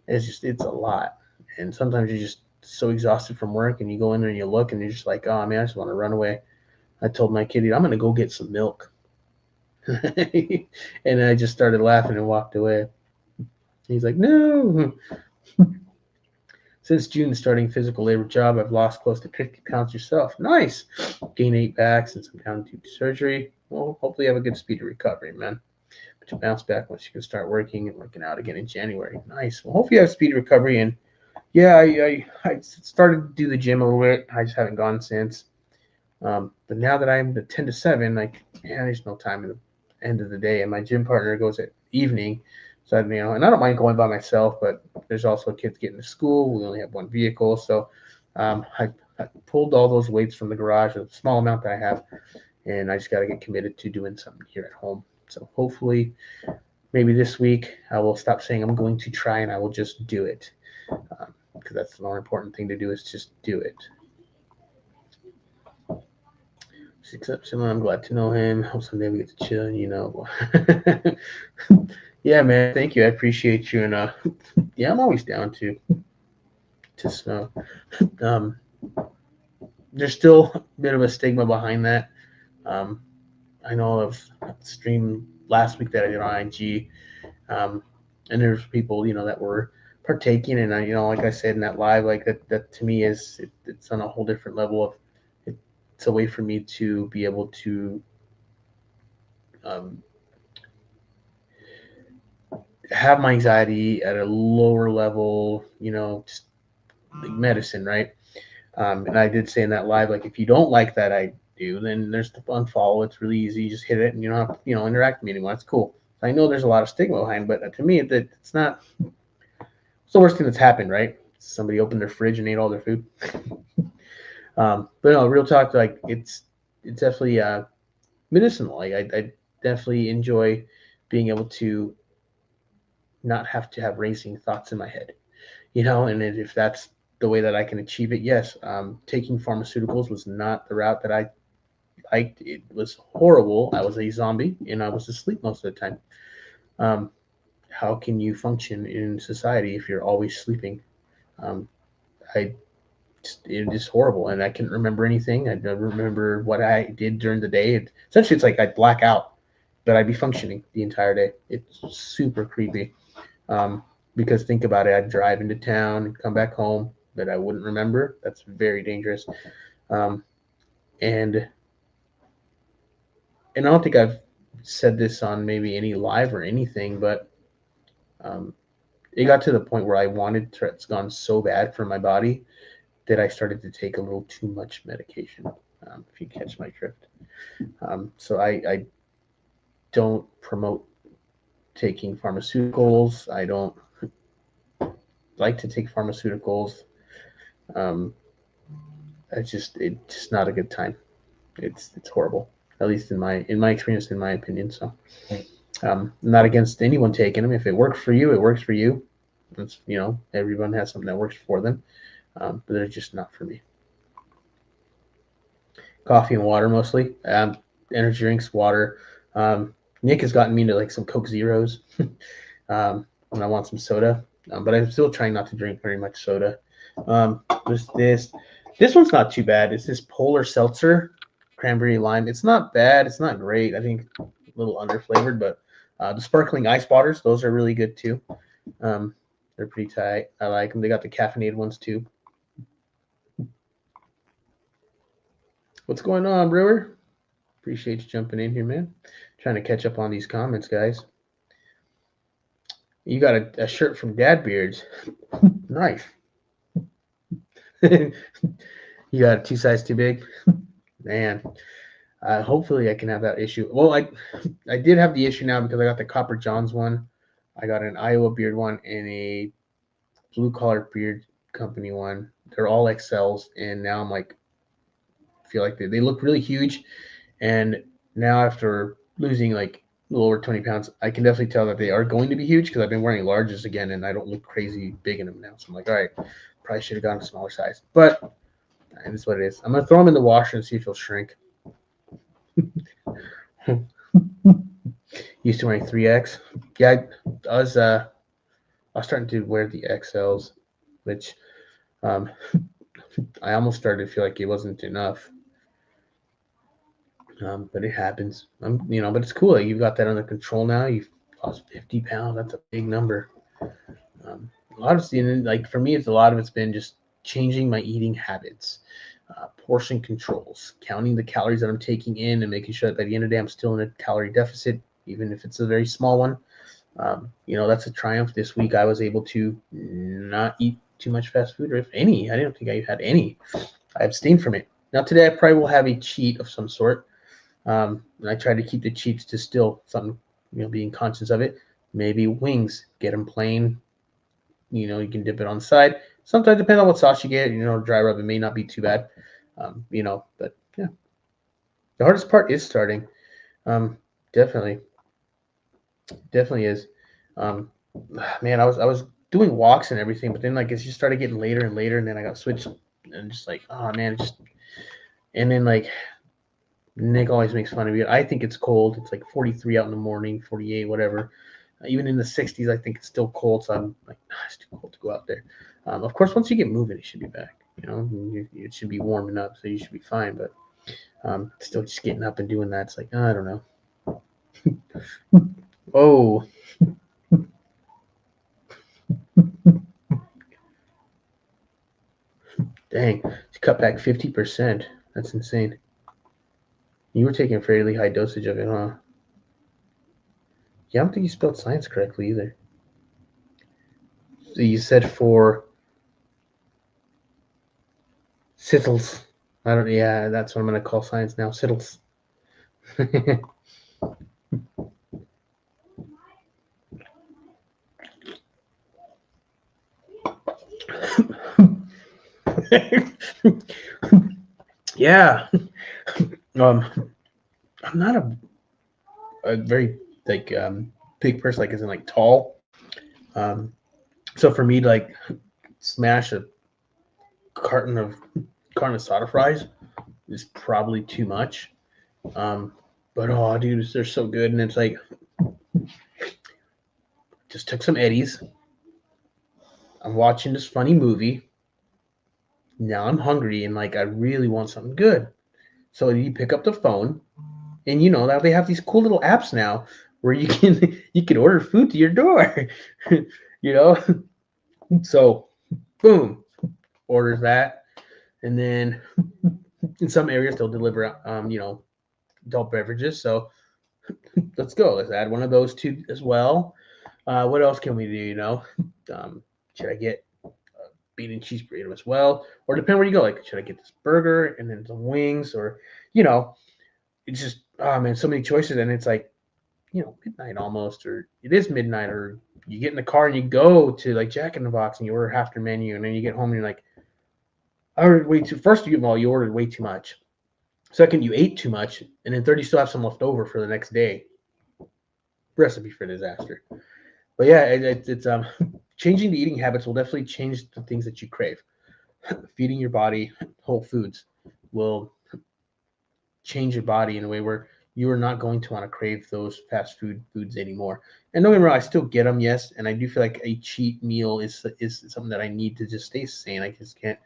A: It's a lot, and sometimes you're just so exhausted from work, and you go in there and you look, and you're just like, oh man, I just want to run away. I told my kid, I'm gonna go get some milk. And I just started laughing and walked away. He's like, no. Since June, starting physical labor job, I've lost close to 50 pounds yourself. Nice. Gain 8 back since I'm down to surgery. Well, hopefully you have a good speed of recovery, man. But you bounce back once you can start working and working out again in January. Nice. Well, hopefully you have speed of recovery. And yeah, I started to do the gym a little bit. I just haven't gone since. But now that I'm the 10 to 7, like, man, there's no time at the end of the day. And my gym partner goes at evening. So, and I don't mind going by myself, but there's also kids getting to school. We only have one vehicle. So I pulled all those weights from the garage, a small amount that I have, and I just got to get committed to doing something here at home. So hopefully maybe this week I will stop saying I'm going to try and I will just do it. Because that's the more important thing to do is just do it. Exceptional. I'm glad to know him. Hope someday we get to chill, Yeah, man. Thank you. I appreciate you. And yeah, I'm always down to snow. There's still a bit of a stigma behind that. I know of a stream last week that I did on IG, and there's people that were partaking, and like I said in that live, like that to me it's on a whole different level of it's a way for me to be able to have my anxiety at a lower level, just like medicine, right? And I did say in that live, like if you don't like that I do, then there's the unfollow. It's really easy. You just hit it and you don't have to, interact with me anymore. It's cool. I know there's a lot of stigma behind, but to me, it's not. It's the worst thing that's happened, right? Somebody opened their fridge and ate all their food. But no, real talk, like it's definitely medicinal. Like I definitely enjoy being able to not have to have racing thoughts in my head, and if that's the way that I can achieve it, yes. Taking pharmaceuticals was not the route that I liked. It was horrible. I was a zombie and I was asleep most of the time. How can you function in society if you're always sleeping? It is horrible, and I couldn't remember anything. I don't remember what I did during the day. Essentially, it's like I'd black out, but I'd be functioning the entire day. It's super creepy. Because think about it, I'd drive into town and come back home, but I wouldn't remember. That's very dangerous. And I don't think I've said this on maybe any live or anything, but it got to the point where I wanted Tourette's gone so bad for my body that I started to take a little too much medication, if you catch my drift. So I don't promote taking pharmaceuticals. I don't like to take pharmaceuticals. It's just not a good time. It's horrible. At least in my experience, in my opinion. So I'm not against anyone taking them. If it works for you, it works for you. It's, everyone has something that works for them, but they're just not for me. Coffee and water mostly. Energy drinks, water. Nick has gotten me into like some Coke Zeros when I want some soda, but I'm still trying not to drink very much soda. There's this. This one's not too bad. It's this Polar Seltzer, cranberry lime. It's not bad. It's not great. I think a little underflavored, but the sparkling ice waters, those are really good too. They're pretty tight. I like them. They got the caffeinated ones too. What's going on, Brewer? Appreciate you jumping in here, man. Trying to catch up on these comments, guys. You got a shirt from Dad Beards. Nice. You got 2 sizes too big? Man. Hopefully I can have that issue. Well, I did have the issue now because I got the Copper Johns one. I got an Iowa Beard one and a Blue Collar Beard Company one. They're all XLs, and now I'm like, feel like they look really huge. And now after losing like a little over 20 pounds, I can definitely tell that they are going to be huge because I've been wearing larges again, and I don't look crazy big in them now. So I'm like, all right, probably should have gone a smaller size. But that's what it is. I'm going to throw them in the washer and see if they'll shrink. Used to wearing 3X. Yeah, I was starting to wear the XLs, which I almost started to feel like it wasn't enough. But it happens. But it's cool. You've got that under control now. You've lost 50 pounds. That's a big number. A lot of like for me, a lot of it's been just changing my eating habits, portion controls, counting the calories that I'm taking in, and making sure that by the end of the day I'm still in a calorie deficit, even if it's a very small one. That's a triumph. This week I was able to not eat too much fast food, or if any. I didn't think I had any. I abstained from it. Now today I probably will have a cheat of some sort. And I try to keep the cheats to still something, being conscious of it. Maybe wings, get them plain. You can dip it on the side. Sometimes depending on what sauce you get, dry rub, it may not be too bad. But yeah. The hardest part is starting. Definitely is. Man, I was doing walks and everything, but then like it just started getting later and later, and then I got switched and just like, oh man, and then like Nick always makes fun of me. I think it's cold. It's like 43 out in the morning, 48, whatever. Even in the 60s, I think it's still cold. So I'm like, it's too cold to go out there. Of course, once you get moving, it should be back. It should be warming up, so you should be fine. But still just getting up and doing that, it's like, I don't know. Oh. Dang, it's cut back 50%. That's insane. You were taking a fairly high dosage of it, huh? Yeah, I don't think you spelled science correctly either. So you said for sittles. Yeah, that's what I'm going to call science now, sittles. Yeah. I'm not a very like big person, like isn't like tall. So for me to like smash a carton of soda fries is probably too much. But oh dude, they're so good, and it's like just took some Eddies. I'm watching this funny movie. Now I'm hungry and like I really want something good. So you pick up the phone, and now they have these cool little apps now where you can order food to your door. So boom, orders that, and then in some areas they'll deliver adult beverages. So let's go. Let's add one of those two as well. What else can we do? Should I get bean and cheese burrito as well, or depending where you go, like should I get this burger and then some wings, or it's just, oh man, so many choices, and it's like midnight almost, or it is midnight, or you get in the car and you go to like Jack in the Box and you order half their menu, and then you get home and you're like, I ordered way too. First, you ordered way too much. Second, you ate too much, and then third, you still have some left over for the next day. Recipe for disaster. But yeah, it's changing the eating habits will definitely change the things that you crave. Feeding your body whole foods will change your body in a way where you are not going to want to crave those fast foods anymore. And don't get me wrong, I still get them, yes, and I do feel like a cheat meal is something that I need to just stay sane. I just can't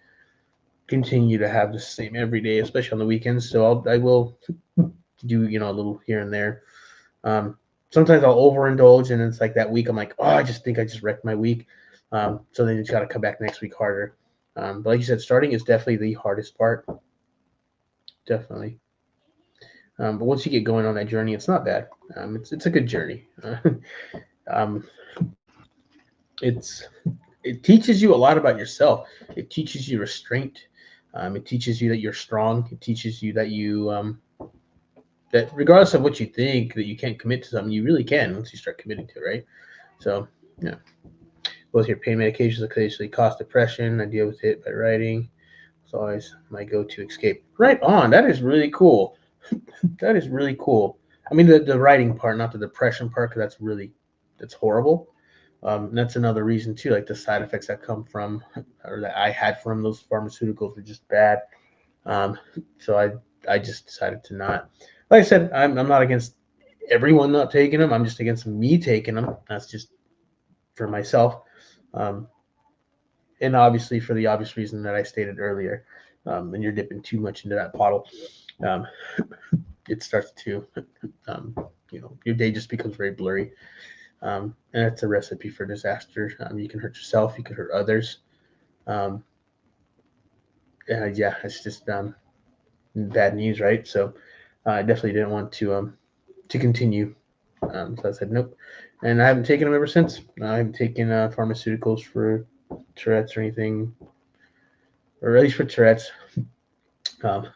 A: continue to have the same every day, especially on the weekends. So I will do a little here and there. Sometimes I'll overindulge, and it's like that week I'm like, oh, I just think I just wrecked my week. So then you just got to come back next week harder. But like you said, starting is definitely the hardest part. Definitely. But once you get going on that journey, it's not bad. It's a good journey. Um, it teaches you a lot about yourself. It teaches you restraint. It teaches you that you're strong. It teaches you that that regardless of what you think, that you can't commit to something, you really can once you start committing to it, right? So yeah. Both your pain medications occasionally cause depression. I deal with it by writing. It's always my go-to escape. Right on. That is really cool. That is really cool. I mean, the writing part, not the depression part, because that's horrible. And that's another reason too. Like the side effects that come from, or that I had from those pharmaceuticals were just bad. Um, so I just decided to not. Like I said, I'm not against everyone not taking them. I'm just against me taking them. That's just for myself. Um, and obviously for the obvious reason that I stated earlier. When you're dipping too much into that bottle, um, it starts to, um, your day just becomes very blurry. And it's a recipe for disaster. You can hurt yourself, you can hurt others. Um, yeah, it's just bad news, right? So I definitely didn't want to continue. So I said nope, and I haven't taken them ever since. I haven't taken pharmaceuticals for Tourette's or anything, or at least for Tourette's, um,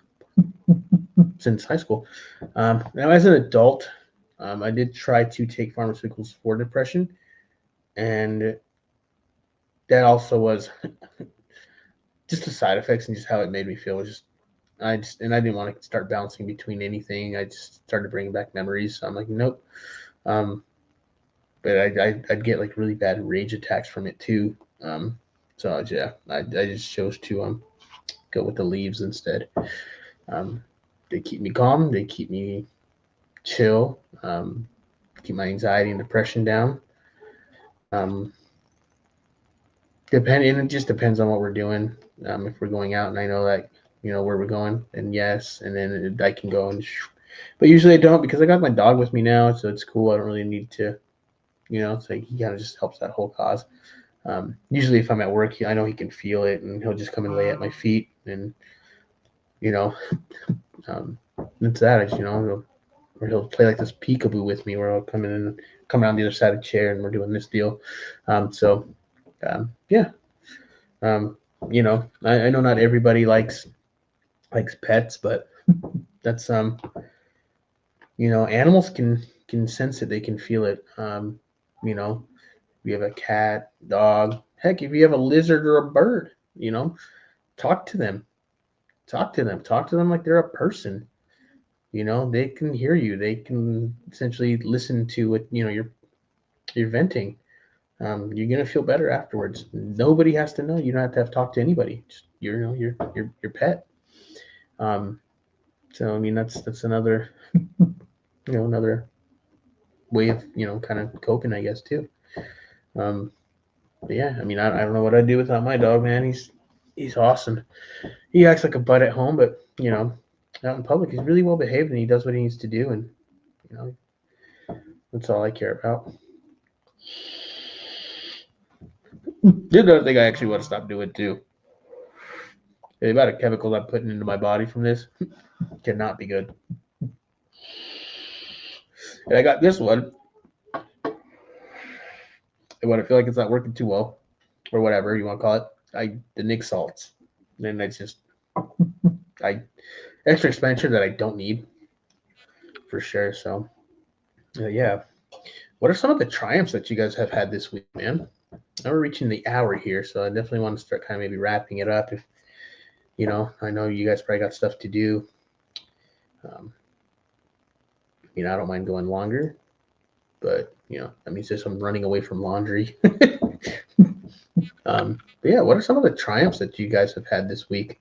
A: since high school. Now, as an adult, I did try to take pharmaceuticals for depression, and that also was just the side effects and just how it made me feel. Was just I didn't want to start bouncing between anything. I just started bringing back memories. So I'm like, nope. Um, but I'd get like really bad rage attacks from it too. So yeah, I just chose to go with the leaves instead. Um, they keep me calm. They keep me chill. Keep my anxiety and depression down. Um, and it just depends on what we're doing. If we're going out and I know that where we're going, then yes, and then I can go and. But usually I don't because I got my dog with me now, so it's cool. I don't really need to, it's like he kind of just helps that whole cause. Usually if I'm at work, I know he can feel it, and he'll just come and lay at my feet, and you know, um, it's that. Or he'll play like this peekaboo with me, where I'll come in and come around the other side of the chair, and we're doing this deal. Yeah. Um, I know not everybody likes pets, but that's animals can sense it. They can feel it. You know, if you have a cat, dog, heck, if you have a lizard or a bird, talk to them. Talk to them. Talk to them like they're a person. They can hear you. They can essentially listen to what you're venting. You're gonna feel better afterwards. Nobody has to know. You don't have to talk to anybody. Just your pet. Um, so I mean that's another another way of kind of coping, I guess too. Um, but yeah, I mean I don't know what I'd do without my dog, man. He's awesome. He acts like a butt at home, but out in public he's really well behaved and he does what he needs to do, and you know that's all I care about. The other thing I actually want to stop doing too. The amount of chemicals I'm putting into my body from this cannot be good. And I got this one. And when I feel like it's not working too well, or whatever you want to call it, the Nick salts. And it's just I extra expenditure that I don't need for sure. So Yeah. What are some of the triumphs that you guys have had this week, man? Now we're reaching the hour here, so I definitely want to start kind of maybe wrapping it up. If I know you guys probably got stuff to do. Um, I don't mind going longer, but that means there's some running away from laundry. But yeah, what are some of the triumphs that you guys have had this week?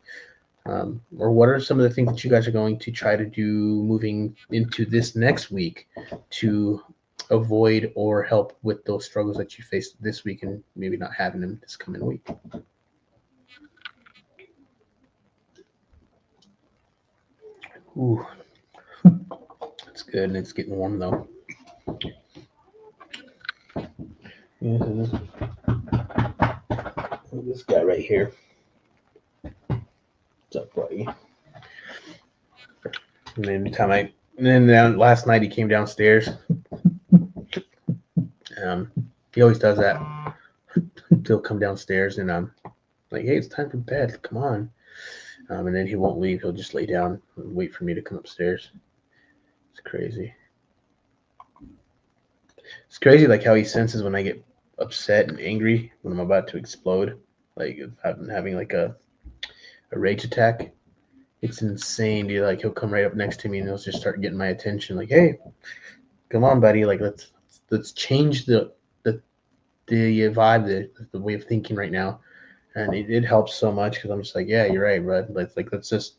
A: Or what are some of the things that you guys are going to try to do moving into this next week to avoid or help with those struggles that you faced this week and maybe not having them this coming week? Ooh, that's good. And it's getting warm though. Yeah, this guy right here. What's up, buddy? And then last night he came downstairs. He always does that. He'll come downstairs and I'm like, hey, it's time for bed. Come on. And then he won't leave. He'll just lay down and wait for me to come upstairs. It's crazy. It's crazy, like how he senses when I get upset and angry when I'm about to explode, like if I'm having like a rage attack. It's insane, dude. Like he'll come right up next to me and he'll just start getting my attention. Like, hey, come on, buddy. Like let's change the vibe, the way of thinking right now. And it helps so much because I'm just like, yeah, you're right, bud. Let's just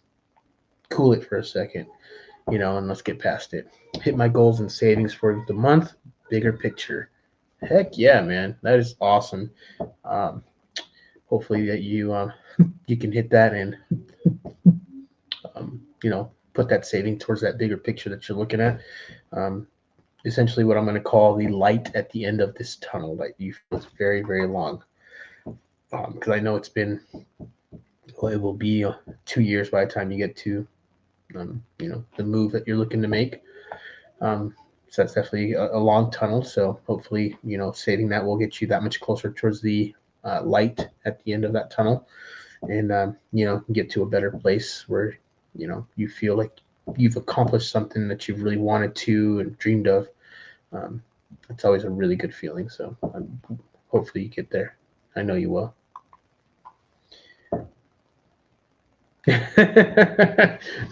A: cool it for a second, and let's get past it. Hit my goals and savings for the month. Bigger picture. Heck yeah, man. That is awesome. Um, hopefully that you can hit that and put that saving towards that bigger picture that you're looking at. Essentially, what I'm going to call the light at the end of this tunnel that you feel is very, very long. Because I know it will be 2 years by the time you get to, the move that you're looking to make. So that's definitely a long tunnel. So hopefully, saving that will get you that much closer towards the light at the end of that tunnel, and get to a better place where you feel like you've accomplished something that you've really wanted to and dreamed of. It's always a really good feeling. So hopefully you get there. I know you will.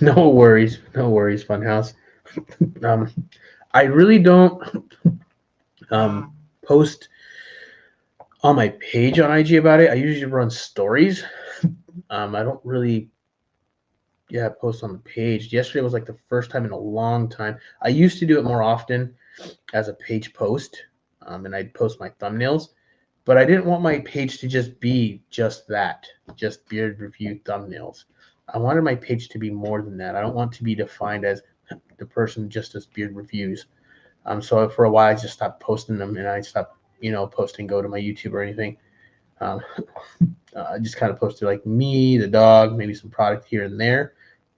A: No worries, Funhouse. I really don't post on my page on IG about it. I usually run stories. I don't really, post on the page. Yesterday was like the first time in a long time. I used to do it more often as a page post, and I'd post my thumbnails, but I didn't want my page to just be just that, just beard review thumbnails. I wanted my page to be more than that. I don't want to be defined as the person just as beard reviews. So for a while, I just stopped posting them, and I stopped, posting go to my YouTube or anything. I just kind of posted like me, the dog, maybe some product here and there.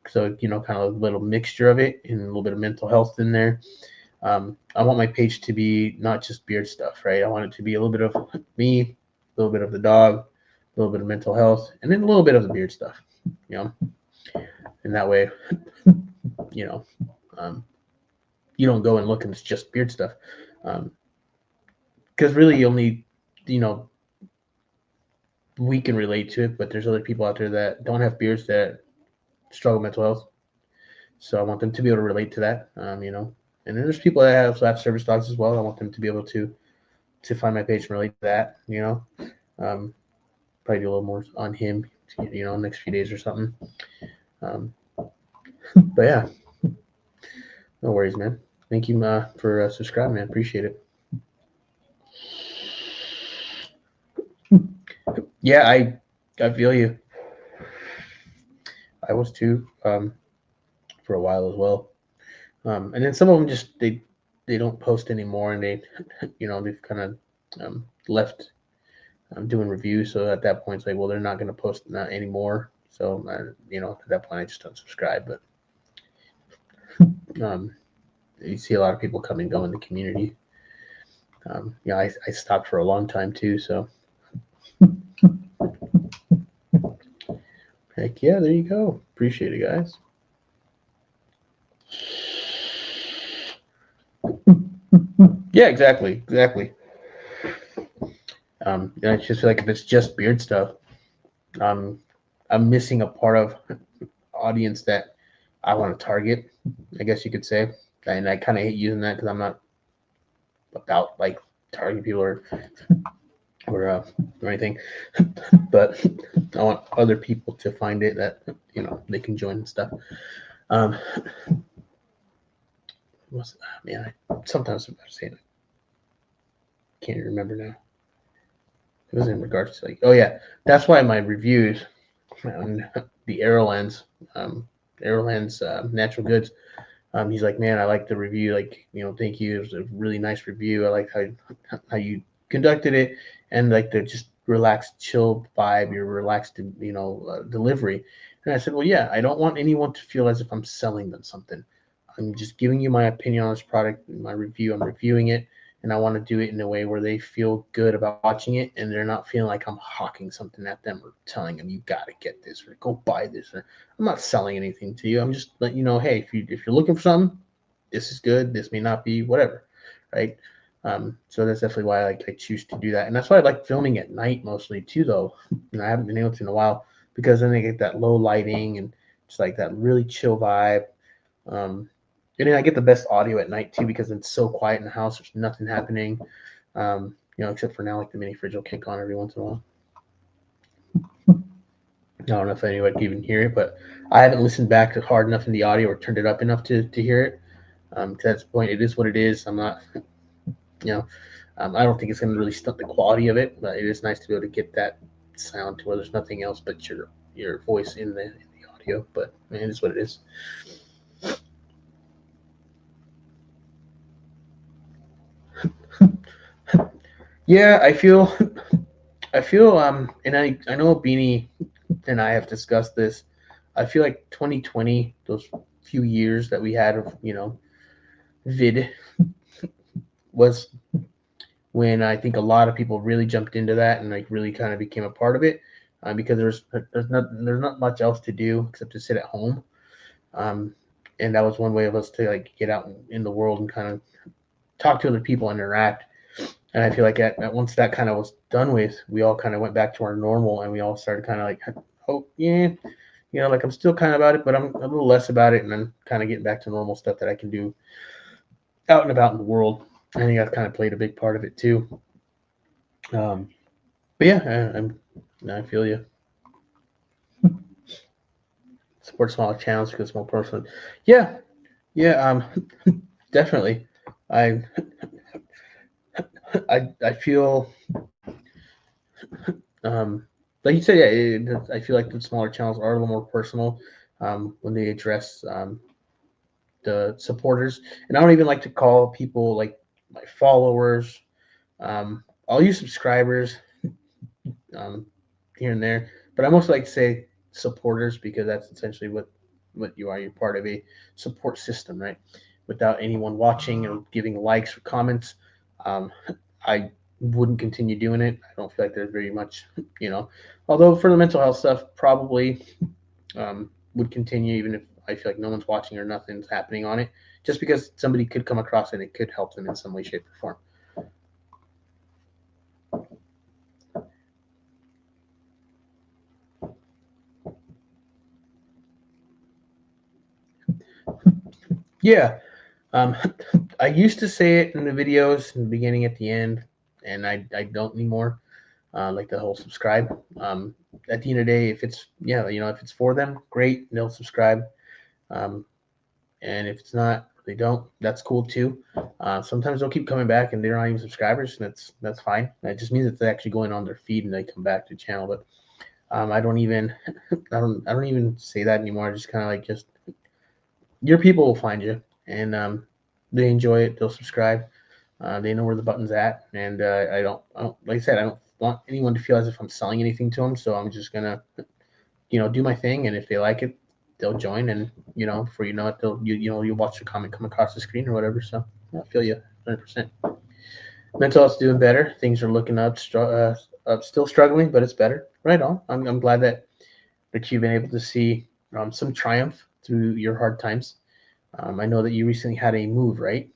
A: So, kind of a little mixture of it and a little bit of mental health in there. I want my page to be not just beard stuff, right? I want it to be a little bit of me, a little bit of the dog, a little bit of mental health, and then a little bit of the beard stuff, and that way, you don't go and look and it's just beard stuff. Because really you only, we can relate to it, but there's other people out there that don't have beards that struggle with mental health. So I want them to be able to relate to that, and then there's people that have service dogs as well. I want them to be able to find my page and relate to that, probably do a little more on him, next few days or something. But yeah, no worries, man. Thank you for subscribing, man. Appreciate it. Yeah, I feel you. I was too, for a while as well. And then some of them just they don't post anymore, and they've kind of left doing reviews. So at that point, it's like, well, they're not going to post that anymore. So at that point, I just unsubscribe. But you see a lot of people come and go in the community. I stopped for a long time too. So heck yeah, there you go. Appreciate it, guys. Yeah, exactly. And I just feel like if it's just beard stuff, um, I'm missing a part of audience that I want to target, I guess you could say. And I kind of hate using that because I'm not about like targeting people or or anything, but I want other people to find it that they can join and stuff. Um, man, sometimes I'm about to say it. I can't even remember now. It was in regards to like, oh yeah, that's why my reviews on the Aerolens Natural Goods. He's like, man, I like the review. Like, thank you. It was a really nice review. I like how you conducted it, and like the just relaxed, chill vibe. Your relaxed, delivery. And I said, well, yeah, I don't want anyone to feel as if I'm selling them something. I'm just giving you my opinion on this product, my review. I'm reviewing it, and I want to do it in a way where they feel good about watching it, and they're not feeling like I'm hawking something at them or telling them you got to get this or go buy this. Or I'm not selling anything to you. I'm just letting you know, hey, if you're looking for something, this is good. This may not be, whatever, right? So that's definitely why I choose to do that, and that's why I like filming at night mostly too. Though I haven't been able to in a while because then they get that low lighting and just like that really chill vibe. Um, and then I get the best audio at night too because it's so quiet in the house. There's nothing happening, except for now like the mini fridge will kick on every once in a while. I don't know if anyone can even hear it, but I haven't listened back hard enough in the audio or turned it up enough to hear it. To that point, it is what it is. I'm not, you know, I don't think it's going to really stunt the quality of it, but it is nice to be able to get that sound to where there's nothing else but your voice in the audio. But it is what it is. Yeah, and I know Beanie and I have discussed this. I feel like 2020, those few years that we had of vid was when I think a lot of people really jumped into that and like really kind of became a part of it, because there's not much else to do except to sit at home, um, and that was one way of us to like get out in the world and kind of talk to other people and interact. And I feel like at once that kind of was done with, we all kind of went back to our normal, and we all started kind of like, oh yeah, like I'm still kind of about it, but I'm a little less about it, and I'm kind of getting back to normal stuff that I can do out and about in the world. I think I've kind of played a big part of it too. Um, but yeah, I feel you. Support smaller channels because more personal. Yeah, yeah, definitely. I I feel um, like you said, yeah. I feel like the smaller channels are a little more personal when they address the supporters, and I don't even like to call people like my followers. I'll use subscribers um, here and there, but I mostly like to say supporters because that's essentially what you are. You're part of a support system, right? Without anyone watching or giving likes or comments, um, I wouldn't continue doing it. I don't feel like there's very much, Although for the mental health stuff, probably would continue even if I feel like no one's watching or nothing's happening on it, just because somebody could come across it and it could help them in some way, shape, or form. Yeah, um, I used to say it in the videos in the beginning, at the end, and I don't anymore. Like the whole subscribe. At the end of the day, if it's if it's for them, great, they'll subscribe. Um, and if it's not, they don't. That's cool too. Sometimes they'll keep coming back and they're not even subscribers, and that's fine. That just means it's actually going on their feed and they come back to the channel. But I don't even I don't even say that anymore. I just kind of like just your people will find you, and they enjoy it. They'll subscribe. They know where the button's at, and I don't, like I said, I don't want anyone to feel as if I'm selling anything to them. So I'm just gonna, do my thing, and if they like it, they'll join, and before you know it, you'll watch the comment come across the screen or whatever. So I feel you 100%. Mental health's doing better. Things are looking up. Still struggling, but it's better. Right on. I'm glad that you've been able to see some triumph through your hard times. I know that you recently had a move, right?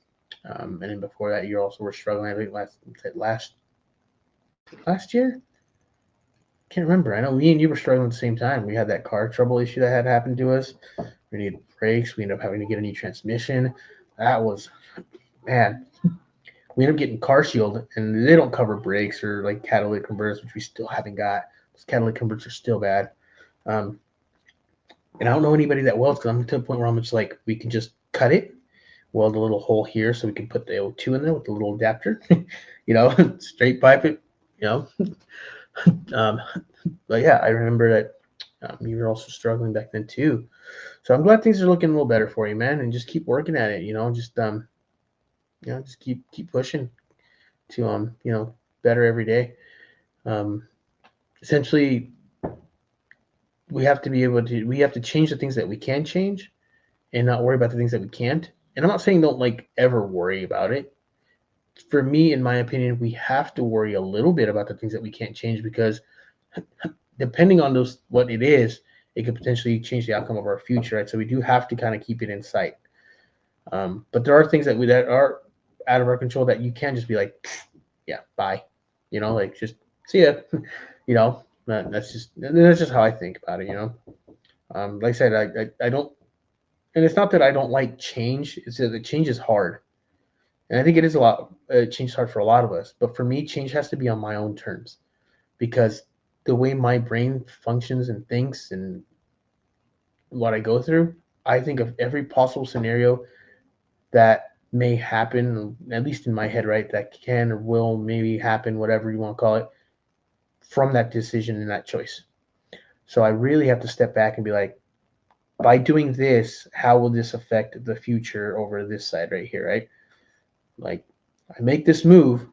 A: And then before that, you also were struggling. I think last year. Can't remember. I know me and you were struggling at the same time. We had that car trouble issue that had happened to us. We needed brakes. We ended up having to get a new transmission. That was, man. We ended up getting car shield, and they don't cover brakes or like catalytic converters, which we still haven't got. Those catalytic converters are still bad. Um, and I don't know anybody that welds because I'm to the point where I'm just like, we can just cut it, weld a little hole here so we can put the O2 in there with the little adapter, straight pipe it, you know. Um, but yeah, I remember that you were also struggling back then too. So I'm glad things are looking a little better for you, man, and just keep working at it. Just keep pushing to better every day. Um, Essentially, we have to change the things that we can change and not worry about the things that we can't. And I'm not saying don't like ever worry about it. For me, in my opinion, we have to worry a little bit about the things that we can't change because depending on what it is, it could potentially change the outcome of our future, right? So we do have to kind of keep it in sight. But there are things that are out of our control that you can just be like, yeah, bye, like just see ya, that's just how I think about it, like I said, I don't, and it's not that I don't like change. It's that the change is hard, and I think it is a lot. Change is hard for a lot of us, but for me, change has to be on my own terms because the way my brain functions and thinks and what I go through, I think of every possible scenario that may happen, at least in my head, right? That can or will maybe happen, whatever you want to call it, from that decision and that choice. So I really have to step back and be like, by doing this, how will this affect the future over this side right here, right? Like, I make this move,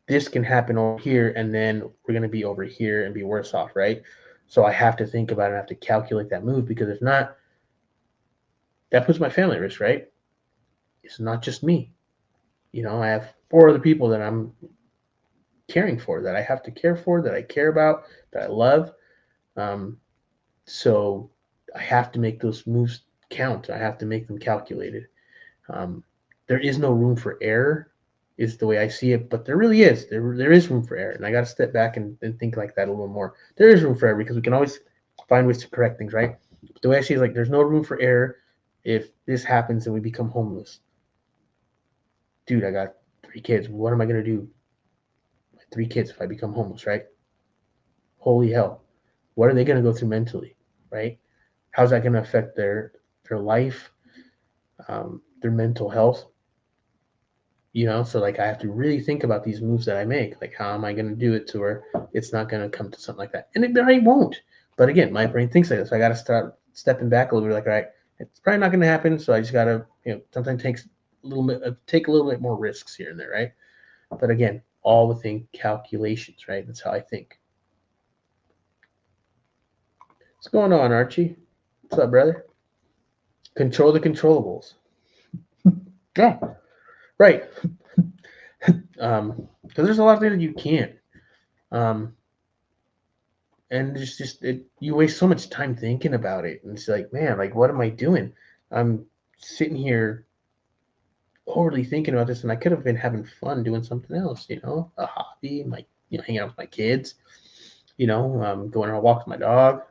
A: this can happen over here, and then we're going to be over here and be worse off, right? So I have to think about it. I have to calculate that move because if not, that puts my family at risk, right? It's not just me. I have 4 other people that I'm caring for, that I have to care for, that I care about, that I love. Um, so I have to make those moves count. I have to make them calculated. Um, there is no room for error, is the way I see it, but there really is. There is room for error, and I got to step back and think like that a little more. There is room for error because we can always find ways to correct things, right? But the way I see it is like there's no room for error if this happens and we become homeless. Dude, I got 3 kids. What am I gonna do? My 3 kids if I become homeless, right? Holy hell! What are they gonna go through mentally, right? How's that gonna affect their life, their mental health? So like I have to really think about these moves that I make. Like, how am I going to do it to where it's not going to come to something like that? And I won't. But again, my brain thinks like this. So I got to start stepping back a little bit. Like, all right, it's probably not going to happen. So I just got to, sometimes take a little bit more risks here and there, right? But again, all within calculations, right? That's how I think. What's going on, Archie? What's up, brother? Control the controllables. Yeah, right. Because there's a lot of things that you can't. And it's just you waste so much time thinking about it, and it's like, man, like what am I doing? I'm sitting here overly thinking about this, and I could have been having fun doing something else, a hobby, like hanging out with my kids, going on a walk with my dog,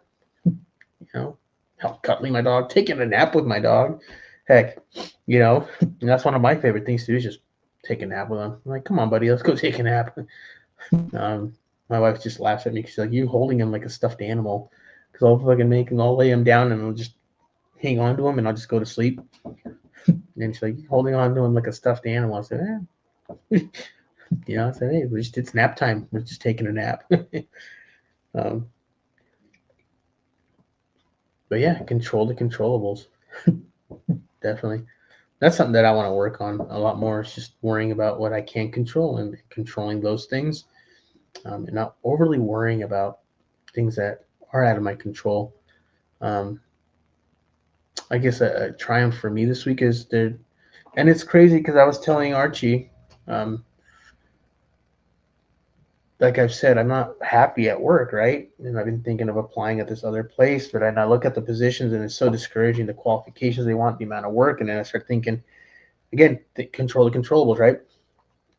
A: cuddling my dog, taking a nap with my dog. Heck, and that's one of my favorite things to do is just take a nap with him. I'm like, come on, buddy, let's go take a nap. My wife just laughs at me. She's like, "You holding him like a stuffed animal?" Because I'll lay him down and I'll just hang on to him and I'll just go to sleep. And she's like, "Holding on to him like a stuffed animal." I said, I said, "Hey, it's nap time. We're just taking a nap." But yeah, control the controllables. Definitely. That's something that I want to work on a lot more. It's just worrying about what I can control and controlling those things, and not overly worrying about things that are out of my control. I guess a triumph for me this week is there, and it's crazy because I was telling Archie, like I've said, I'm not happy at work, right? And I've been thinking of applying at this other place, but I look at the positions and it's so discouraging, the qualifications they want, the amount of work, and then I start thinking, again, control the controllables, right?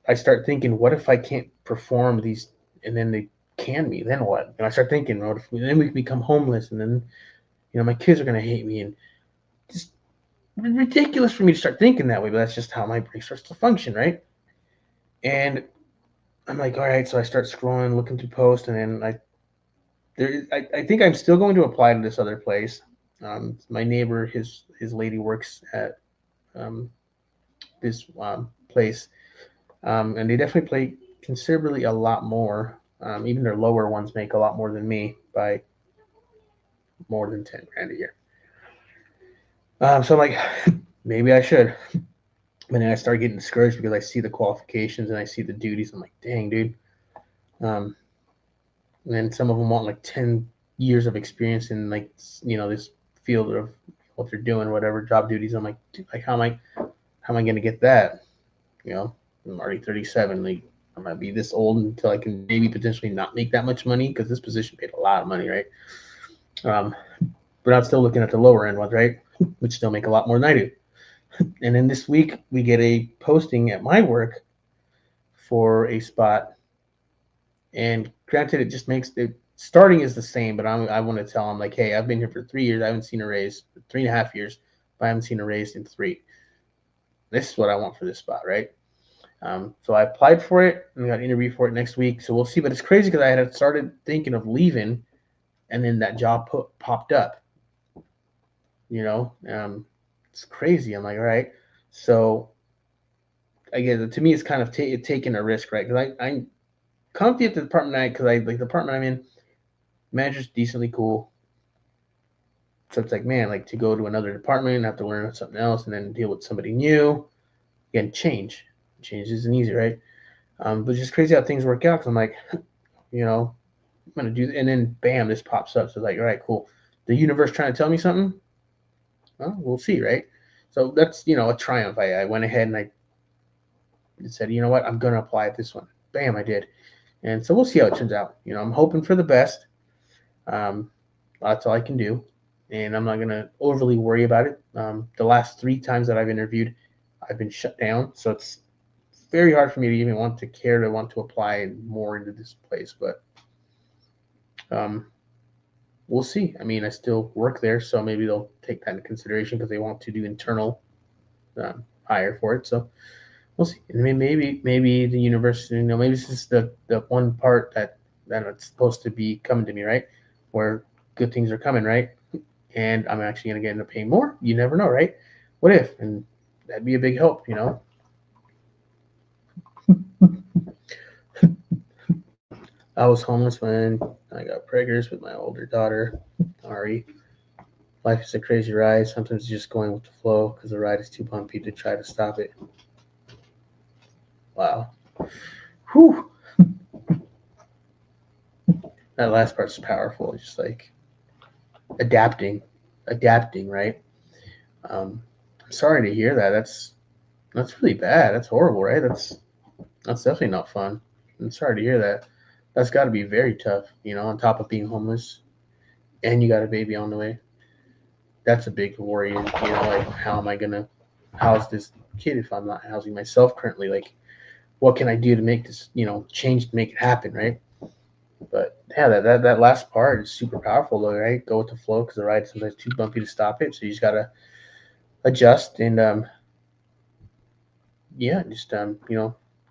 A: I start thinking, what if I can't perform these, and then they can me? Then what? And I start thinking, what if then we become homeless, and then my kids are gonna hate me, and just ridiculous for me to start thinking that way. But that's just how my brain starts to function, right? And I'm like, all right, so I start scrolling, looking through posts, and then I think I'm still going to apply to this other place. My neighbor, his lady works at um, this place, and they definitely pay considerably a lot more. Even their lower ones make a lot more than me by more than 10 grand a year. So I'm like, maybe I should. And then I start getting discouraged because I see the qualifications and I see the duties. I'm like, dang, dude. Um, and then some of them want like 10 years of experience in like this field of what they're doing, whatever job duties. I'm like, dude, like how am I going to get that? I'm already 37. Like I'm gonna be this old until I can maybe potentially not make that much money because this position paid a lot of money, right? Um, but I'm still looking at the lower end ones, right, which still make a lot more than I do. And then this week we get a posting at my work for a spot, and granted, it just makes it starting is the same, but I want to tell them like, hey, I've been here for 3 years, I haven't seen a raise, 3.5 years, but I haven't seen a raise in 3. This is what I want for this spot, right? So I applied for it and got an interview for it next week. So we'll see. But it's crazy because I had started thinking of leaving, and then that job popped up. It's crazy. I'm like, all right. So again, to me, it's kind of taking a risk, right? Because I'm comfy at the department because I like the department I'm in. Manager's decently cool. So it's like, man, like to go to another department and have to learn something else and then deal with somebody new. Again, change isn't easy, right? But it's just crazy how things work out. Because I'm like, I'm gonna do, and then bam, this pops up. So it's like, all right, cool. The universe trying to tell me something. Well, we'll see, right? So that's a triumph. I went ahead and I said, you know what, I'm gonna apply at this one. Bam, I did, and so we'll see how it turns out. I'm hoping for the best. That's all I can do, and I'm not gonna overly worry about it. The last 3 times that I've interviewed, I've been shut down, so it's very hard for me to even want to apply more into this place, but we'll see. I mean, I still work there, so maybe they'll take that into consideration because they want to do internal hire for it. So we'll see. I mean, maybe the university, maybe this is the one part that it's supposed to be coming to me, right? Where good things are coming, right? And I'm actually going to end up paying more. You never know, right? What if? And that'd be a big help, I was homeless when I got preggers with my older daughter, Ari. Life is a crazy ride. Sometimes just going with the flow because the ride is too bumpy to try to stop it. Wow. Whew. That last part's powerful. Just like adapting, right? I'm sorry to hear that. That's really bad. That's horrible, right? That's definitely not fun. I'm sorry to hear that. That's got to be very tough, on top of being homeless, and you got a baby on the way. That's a big worry. And like how am I gonna house this kid if I'm not housing myself currently? Like, what can I do to make this, change to make it happen, right? But yeah, that last part is super powerful, though, right? Go with the flow because the ride is sometimes too bumpy to stop it, so you just gotta adjust and just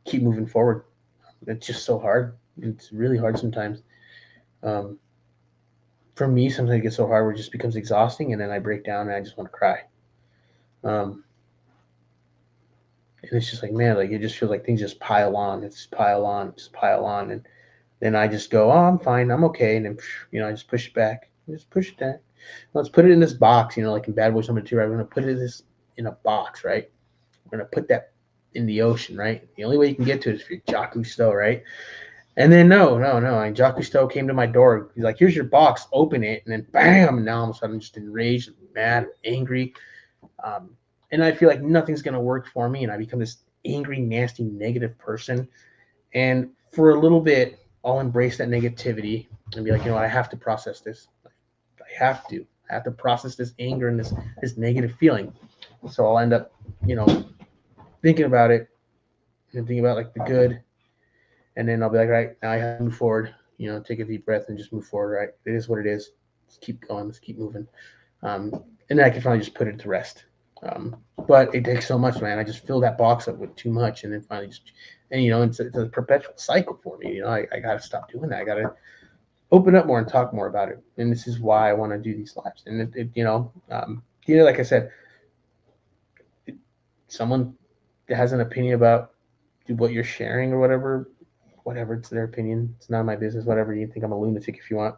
A: keep moving forward. It's just so hard. It's really hard sometimes. Um, for me, sometimes it gets so hard where it just becomes exhausting, and then I break down and I just want to cry. And it's just like, man, like it just feels like things just pile on. It's pile on, just pile on, and then I just go, oh, I'm fine, I'm okay, and then I just push it back, just push it back. Let's put it in this box, like in Bad Boys Number 2, right? We're gonna put it in a box, right? We're gonna put that in the ocean, right? The only way you can get to it is if you're Jacques Cousteau, right? And then no. And Jacques Cousteau came to my door. He's like, "Here's your box. Open it." And then bam! And now all of a sudden I'm just enraged, mad, angry, and I feel like nothing's gonna work for me, and I become this angry, nasty, negative person. And for a little bit, I'll embrace that negativity and be like, I have to process this. I have to process this anger and this negative feeling. So I'll end up, thinking about it and thinking about like the good, and then I'll be like, right, now I have to move forward. Take a deep breath and just move forward. Right, it is what it is. Let's keep going. Let's keep moving. And then I can finally just put it to rest. But it takes so much, man. I just fill that box up with too much, and then finally it's a perpetual cycle for me. I got to stop doing that. I got to open up more and talk more about it. And this is why I want to do these lives. And like I said, someone that has an opinion about what you're sharing or whatever, it's their opinion. It's not my business. Whatever, you think I'm a lunatic if you want,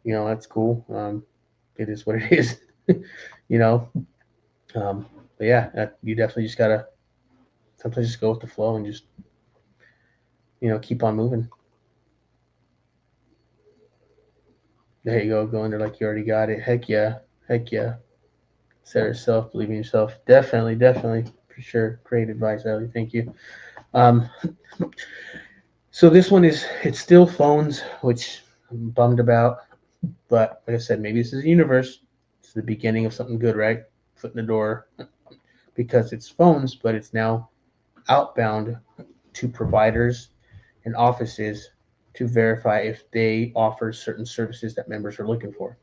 A: that's cool. It is what it is. you know. But yeah, you definitely just gotta sometimes just go with the flow and just keep on moving. There you go, going there like you already got it. Heck yeah, heck yeah. Set yourself, believe in yourself. Definitely, definitely, for sure. Great advice, Ellie. Thank you. Um, so this one it's still phones, which I'm bummed about. But like I said, maybe this is the universe. It's the beginning of something good, right? Foot in the door, because it's phones, but it's now outbound to providers and offices to verify if they offer certain services that members are looking for.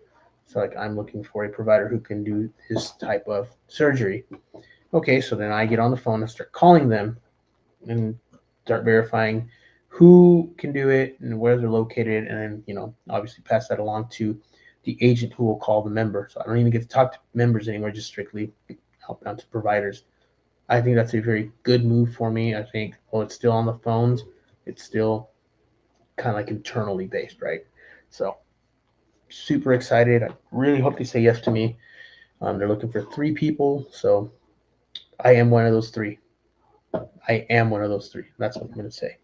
A: So, like, I'm looking for a provider who can do this type of surgery. Okay, so then I get on the phone and start calling them and start verifying who can do it and where they're located, and then obviously pass that along to the agent who will call the member. So I don't even get to talk to members anymore, just strictly outbound to providers. I think that's a very good move for me. I think, well, it's still on the phones. It's still kind of like internally based, right? So super excited. I really hope they say yes to me. They're looking for 3 people, so I am one of those 3. I am one of those 3. That's what I'm going to say.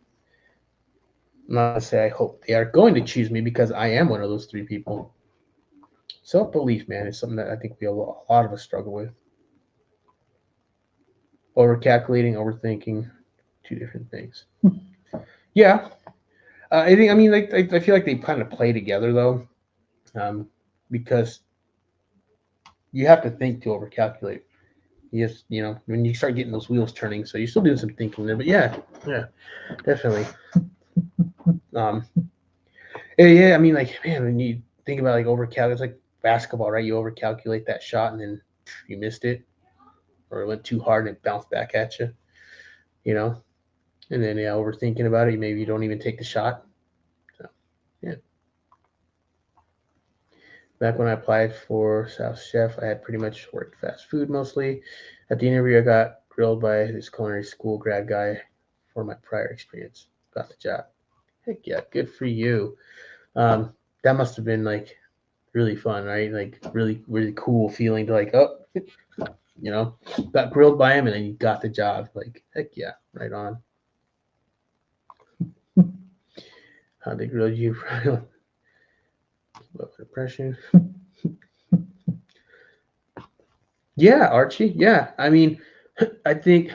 A: I'm not going to say I hope they are going to choose me, because I am one of those 3 people. Self-belief, man, is something that I think a lot of us struggle with. Over-calculating, overthinking, 2 different things. Yeah, I think. I mean, like, I feel like they kind of play together though, because you have to think to overcalculate. Yes, when you start getting those wheels turning, so you're still doing some thinking there. But yeah, definitely. Um, yeah. I mean, like, man, when you think about like overcalculate, it's like basketball, right? You overcalculate that shot and then you missed it, or it went too hard and it bounced back at you. And then overthinking about it, maybe you don't even take the shot. So yeah. Back when I applied for South Chef, I had pretty much worked fast food mostly. At the interview, I got grilled by this culinary school grad guy for my prior experience. Got the job. Heck yeah, good for you. That must have been like really fun, right? Like really, really cool feeling to like, oh, got grilled by him and then you got the job. Like, heck yeah, right on. How they grilled you for depression. Yeah, Archie. Yeah, I mean, I think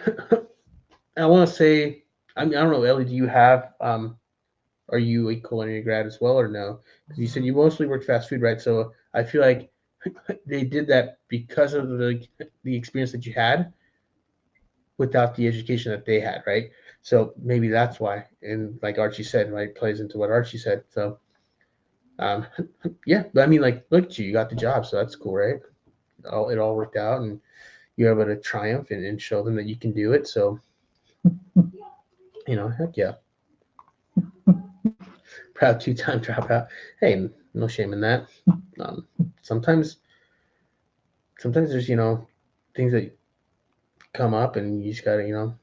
A: I want to say. I mean, I don't know, Ellie. Do you have? Are you a culinary grad as well, or no? Because you said you mostly worked fast food, right? So I feel like they did that because of the experience that you had without the education that they had, right? So maybe that's why. And like Archie said, right, plays into what Archie said. So um, yeah, but I mean, like, look at you, you got the job, so that's cool, right? It all worked out, and you're able to triumph and show them that you can do it. So heck yeah. Proud 2-time dropout. Hey, no shame in that. Um, sometimes there's things that come up and you just gotta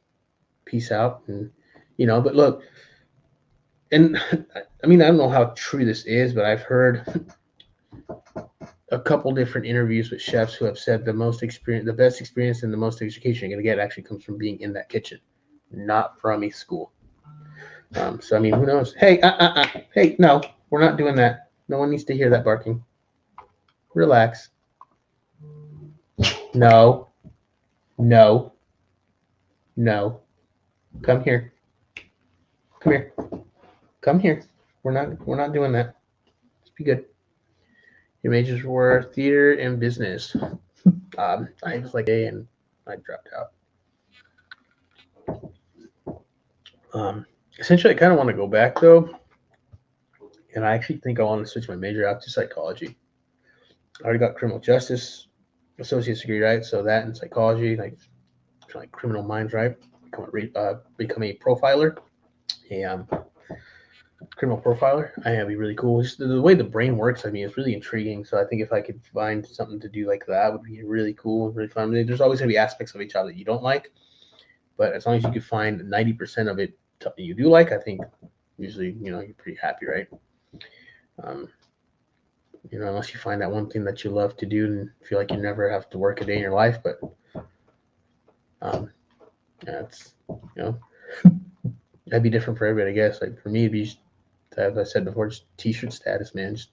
A: peace out and But look, and I mean, I don't know how true this is, but I've heard a couple different interviews with chefs who have said the best experience, and the most education you're gonna get actually comes from being in that kitchen, not from a school. So I mean, who knows? Hey, hey, no, we're not doing that. No one needs to hear that barking. Relax. No, no, no. Come here. Come here. Come here. We're not doing that. Just be good. Your majors were theater and business. I was like and I dropped out. Essentially, I kind of want to go back though, and I actually think I want to switch my major out to psychology. I already got criminal justice associate's degree, right? So that and psychology, like criminal minds, right? Become a profiler, a criminal profiler. I think that'd be really cool. Just the way the brain works, I mean, it's really intriguing. So I think if I could find something to do like that, would be really cool and really fun. I mean, there's always gonna be aspects of a job that you don't like, but as long as you can find 90% of it something you do like, I think usually you're pretty happy, right? Um, unless you find that one thing that you love to do and feel like you never have to work a day in your life, but yeah, it's that'd be different for everybody, I guess. Like for me, it'd be, as I said before, just t-shirt status, man. Just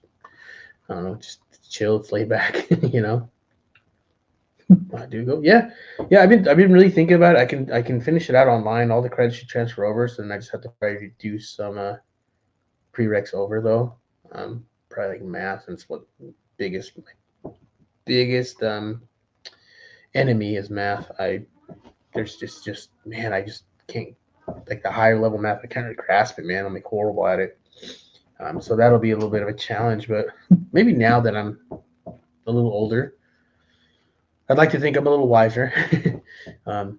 A: I don't know, just chill, it's laid back, I do go, yeah. I've been really thinking about it. I can finish it out online. All the credits should transfer over, so then I just have to probably do some prereqs over though. Probably like math, and it's what biggest enemy is math. There's just man, I just can't, like the higher level math. I can't really grasp it, man. I'm like horrible at it. So that'll be a little bit of a challenge, but maybe now that I'm a little older, I'd like to think I'm a little wiser.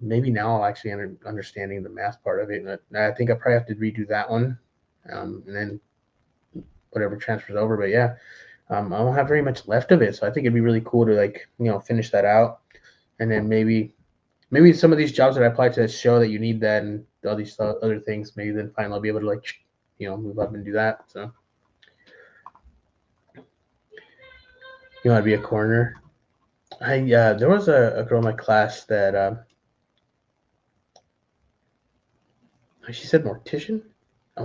A: Maybe now I'll actually understanding the math part of it. But I think I probably have to redo that one, and then whatever transfers over. But yeah, I don't have very much left of it, so I think it'd be really cool to finish that out, and then maybe some of these jobs that I applied to show that you need that and all these other things. Maybe then finally I'll be able to move up and do that. So you want to be a coroner? There was a girl in my class that she said mortician. I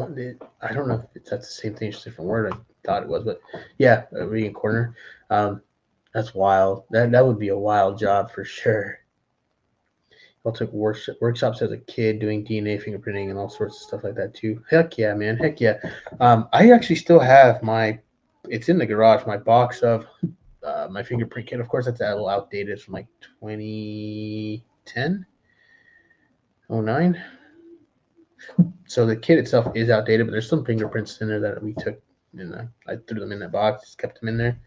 A: don't know if that's the same thing, just a different word. I thought it was, but yeah, being a coroner. That's wild. That would be a wild job for sure. I took workshops as a kid doing DNA fingerprinting and all sorts of stuff like that too. Heck yeah, man. Heck yeah. I actually still have it's in the garage, my box of my fingerprint kit. Of course, that's a little outdated. It's from like 2010, 09. So the kit itself is outdated, but there's some fingerprints in there that we took, and I threw them in that box, just kept them in there.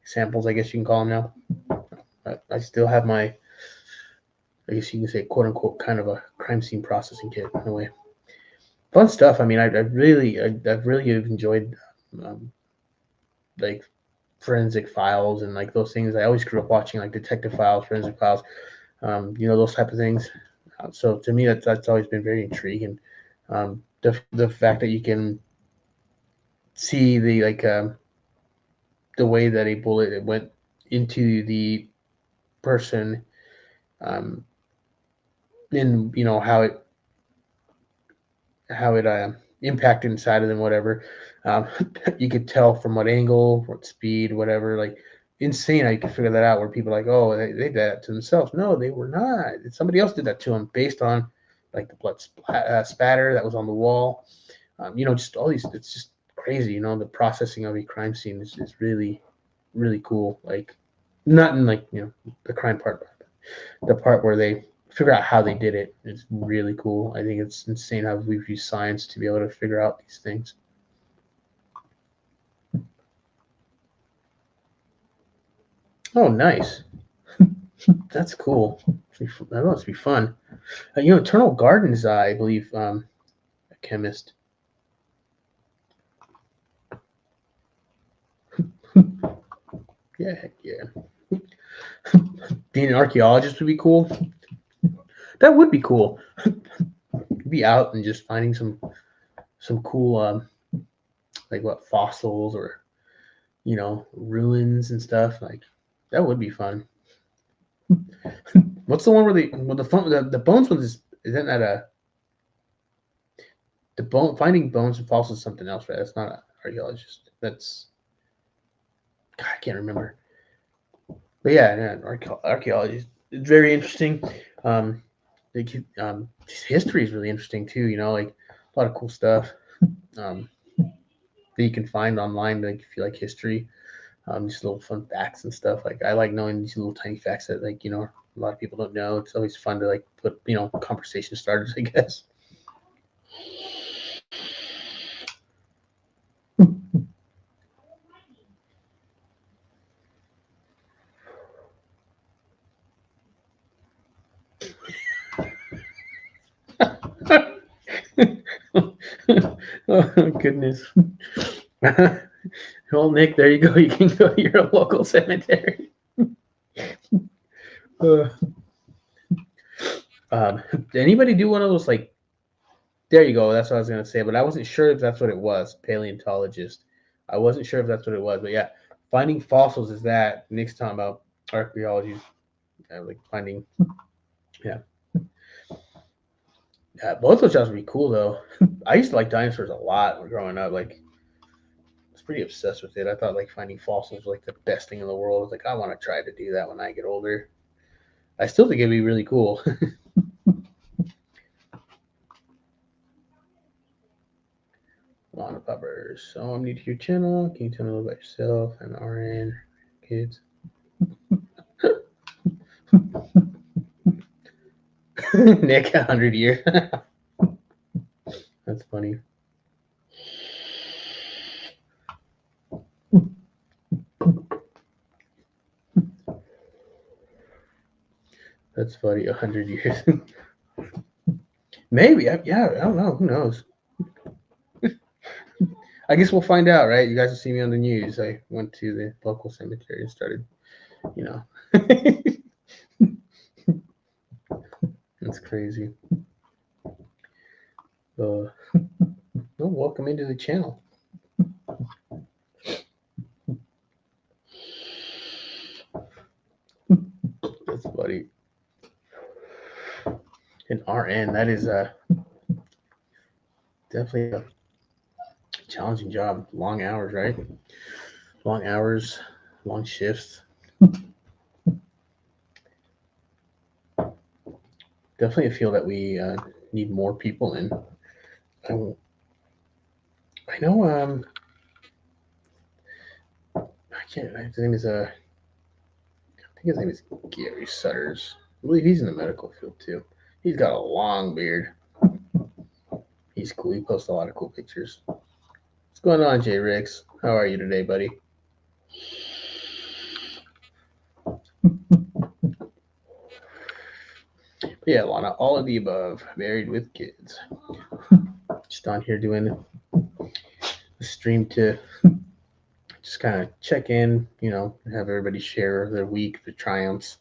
A: Samples, I guess you can call them now. I still have my, I guess you can say, quote unquote, kind of a crime scene processing kit in a way. Fun stuff. I mean, I've really enjoyed like forensic files and like those things. I always grew up watching like detective files, forensic files, those type of things. So to me, that's always been very intriguing. The fact that you can see the way that a bullet went into the person, and how it impacted inside of them, whatever. You could tell from what angle, what speed, whatever. Like insane how you can figure that out. Where people are like, oh, they did that to themselves. No, they were not. Somebody else did that to them based on like the blood spatter that was on the wall. Just all these. It's just crazy. The processing of a crime scene is really, really cool. Like not in the crime part, the part where they figure out how they did it. It's really cool. I think it's insane how we've used science to be able to figure out these things. Oh, nice. That's cool. That must be fun. Eternal Gardens, I believe, a chemist. Yeah, heck yeah. Being an archaeologist would be cool. That would be cool. Be out and just finding some cool like what fossils or ruins and stuff. Like that would be fun. What's the one where the bones one isn't that the bone finding bones and fossils is something else, right? That's not an archaeologist. That's God, I can't remember. But yeah, archaeology is very interesting. History is really interesting too. Like a lot of cool stuff that you can find online. Like if you like history, Just little fun facts and stuff. Like I like knowing these little tiny facts that like a lot of people don't know. It's always fun to like put conversation starters, I guess. Oh goodness. Well, Nick, there you go. You can go to your local cemetery. uh, did anybody do one of those like? There you go. That's what I was gonna say, but I wasn't sure if that's what it was. Paleontologist. I wasn't sure if that's what it was, but yeah, finding fossils is that. Nick's talking about archaeology, like finding. Yeah. Both those jobs would be cool though. I used to like dinosaurs a lot when growing up. Like, I was pretty obsessed with it. I thought like finding fossils was like the best thing in the world. I was like, I want to try to do that when I get older. I still think it'd be really cool. Lana Puppers. So I'm new to your channel. Can you tell me a little about yourself and RN kids? Nick, 100 years. That's funny. That's funny. 100 years. Maybe. Yeah, I don't know. Who knows? I guess we'll find out, right? You guys will see me on the news. I went to the local cemetery and started, That's crazy. Well, welcome into the channel. That's funny. An RN, that is definitely a challenging job. Long hours, right? Long hours, long shifts. Definitely a field that we need more people in. I know. I can't. His name is I think his name is Gary Sutters. I believe he's in the medical field too. He's got a long beard. He's cool. He posts a lot of cool pictures. What's going on, Jay Ricks? How are you today, buddy? But yeah, Lana, all of the above, married with kids. Just on here doing a stream to just kind of check in, have everybody share their week, the triumphs,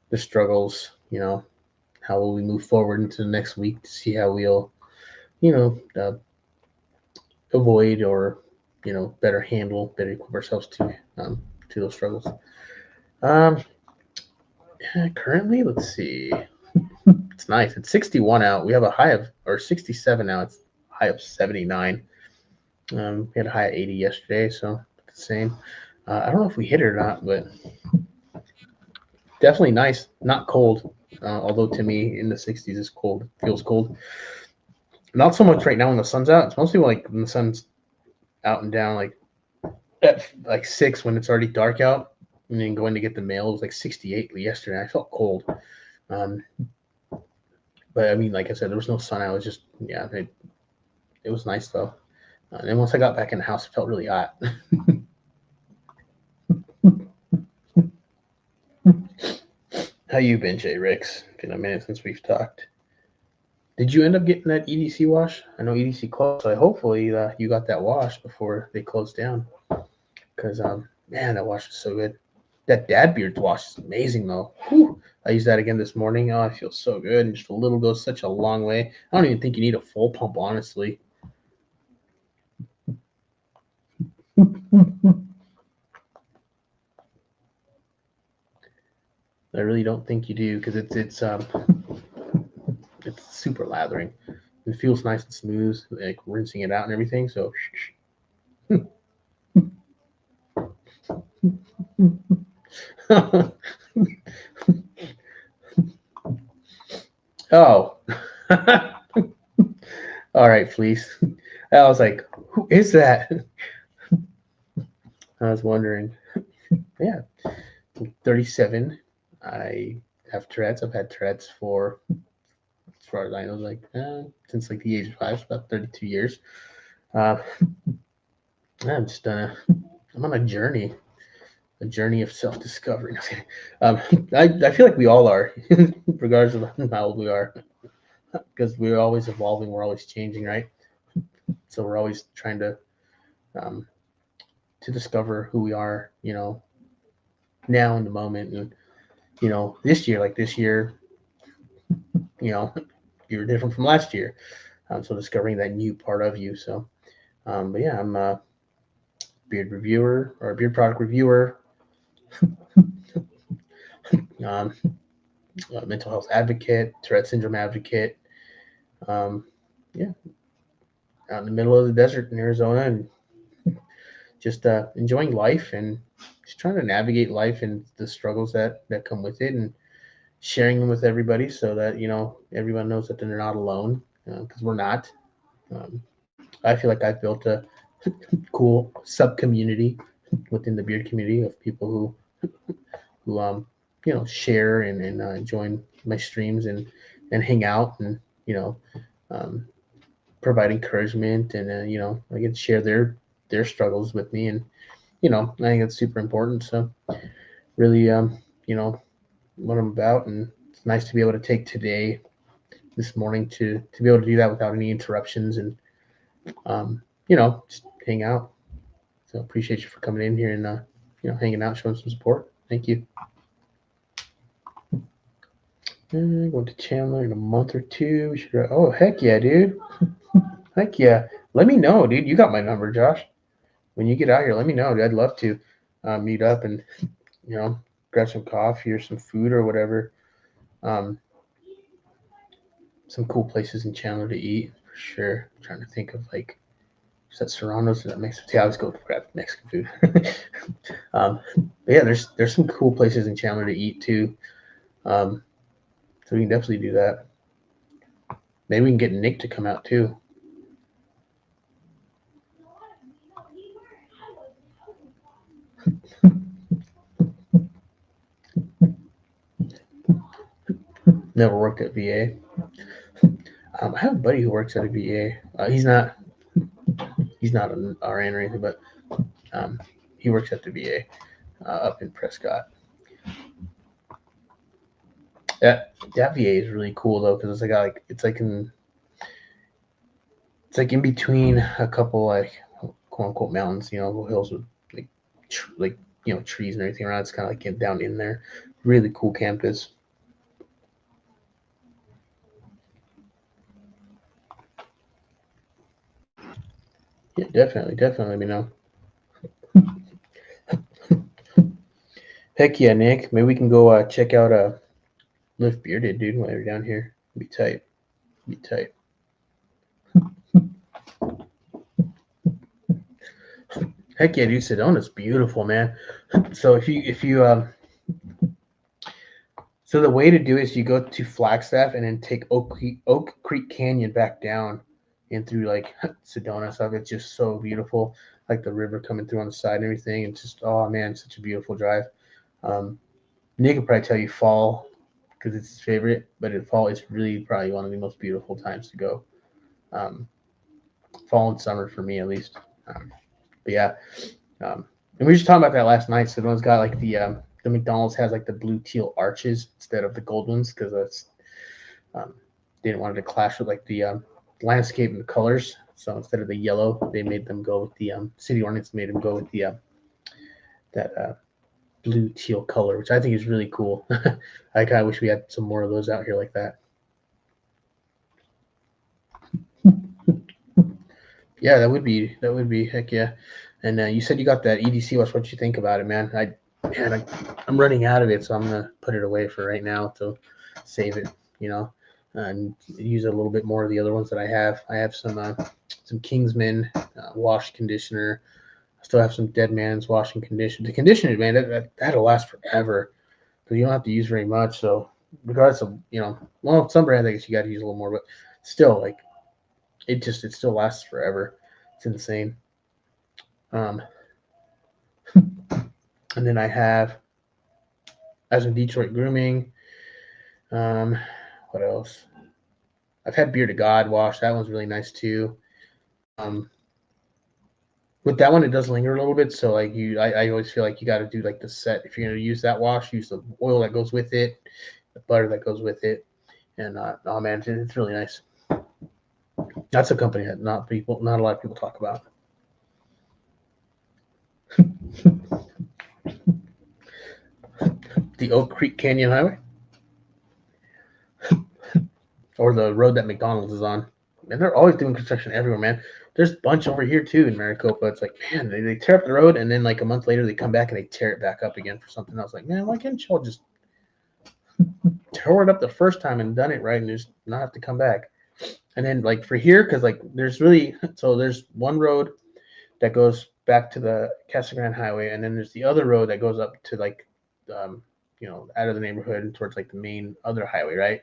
A: the struggles, how will we move forward into the next week to see how we'll, avoid or, better handle, better equip ourselves to those struggles. Currently, let's see. It's nice. It's 61 out. We have a high of, or 67 now. It's a high of 79. We had a high of 80 yesterday, so the same. I don't know if we hit it or not, but definitely nice. Not cold, although to me in the 60s is cold. It feels cold. Not so much right now when the sun's out. It's mostly like when the sun's out and down, like at like 6 when it's already dark out, and then going to get the mail. It was like 68 yesterday. I felt cold. But I mean, like I said, there was no sun. I was just, it was nice though. And then once I got back in the house, it felt really hot. How you been, Jay Ricks? Been a minute since we've talked. Did you end up getting that EDC wash? I know EDC closed, so hopefully you got that wash before they closed down. Because, man, that wash is so good. That Dad Beard wash is amazing, though. Whew. I used that again this morning. Oh, I feel so good. And just a little goes such a long way. I don't even think you need a full pump, honestly. I really don't think you do because it's super lathering. It feels nice and smooth, like rinsing it out and everything. So. Oh. All right, Fleece. I was like, who is that? I was wondering. Yeah, I'm 37. I have Tourette's. I've had Tourette's for, as far as I know, like since like the age of 5, so about 32 years. Uh, I'm just I'm on a journey of self-discovery. um, I feel like we all are, regardless of how old we are, because we're always evolving. We're always changing, right? So we're always trying um, to discover who we are, now in the moment. And this year, you know, you're different from last year. So discovering that new part of you. So, but yeah, I'm a beard reviewer or a beard product reviewer, um, a mental health advocate, Tourette syndrome advocate. Um, yeah, out in the middle of the desert in Arizona, and just enjoying life and just trying to navigate life and the struggles that come with it, and sharing them with everybody so that everyone knows that they're not alone, because we're not. Um, I feel like I've built a cool sub community within the beard community of people who share and join my streams and hang out and um, provide encouragement, and I get to share their struggles with me, and I think it's super important. So really, what I'm about, and it's nice to be able to take today, this morning, to be able to do that without any interruptions, and just hang out. So appreciate you for coming in here and hanging out, showing some support. Thank you. Going to Chandler in a month or two. We should. Oh, heck yeah, dude. Heck yeah. Let me know, dude. You got my number, Josh. When you get out here, let me know, dude. I'd love to meet up and you know grab some coffee or some food or whatever. Um, some cool places in Chandler to eat for sure. I'm trying to think of like, is that Serrano's? Is that Mexican? Yeah, I was going to grab Mexican food. Yeah, there's some cool places in Chandler to eat too. So we can definitely do that. Maybe we can get Nick to come out too. Never worked at VA. I have a buddy who works at a VA. He's not an RN or anything, but um, he works at the VA up in Prescott. That VA is really cool though, because it's like in between a couple like quote unquote mountains, hills with trees and everything around. It's kind of like down in there. Really cool campus. Yeah, definitely, let me know. Heck yeah, Nick. Maybe we can go check out Lift Bearded, dude, while you're down here. Be tight. Be tight. Heck yeah, dude. Sedona's beautiful, man. So so the way to do it is you go to Flagstaff and then take Oak Creek Canyon back down and through like Sedona stuff. It's just so beautiful, like the river coming through on the side and everything. It's just, oh man, such a beautiful drive. Nick could probably tell you fall because it's his favorite, but in fall it's really probably one of the most beautiful times to go. Um, Fall and summer for me at least. But yeah, and we were just talking about that last night. Sedona's got like the McDonald's has like the blue teal arches instead of the gold ones because that's um, they didn't want it to clash with like the landscape and the colors. So instead of the yellow, they made them go with the city ordinance made them go with the that blue teal color, which I think is really cool. I kind of wish we had some more of those out here like that. Yeah, that would be heck yeah. And you said you got that EDC watch. What you think about it, man? I'm running out of it, so I'm gonna put it away for right now to save it. And use a little bit more of the other ones that I have. I have some Kingsman wash conditioner. I still have some Dead Man's washing conditioner. The conditioner, man, that'll last forever because you don't have to use very much. So regardless of well, some brands I guess you got to use a little more, but still, like it still lasts forever. It's insane. Um, And then I have as in Detroit Grooming. What else? I've had Beer to God wash. That one's really nice too. With that one, it does linger a little bit. So like I always feel like you got to do like the set. If you're going to use that wash, use the oil that goes with it, the butter that goes with it. And oh man, it's really nice. That's a company that not a lot of people talk about. The Oak Creek Canyon Highway, or the road that McDonald's is on. And they're always doing construction everywhere, man. There's a bunch over here too in Maricopa. It's like, man, they tear up the road, and then like a month later they come back and they tear it back up again for something else. Like, man, why can't y'all just tore it up the first time and done it right and just not have to come back? And then like for here, because like there's one road that goes back to the Casa Grande Highway, and then there's the other road that goes up to like out of the neighborhood and towards like the main other highway, right?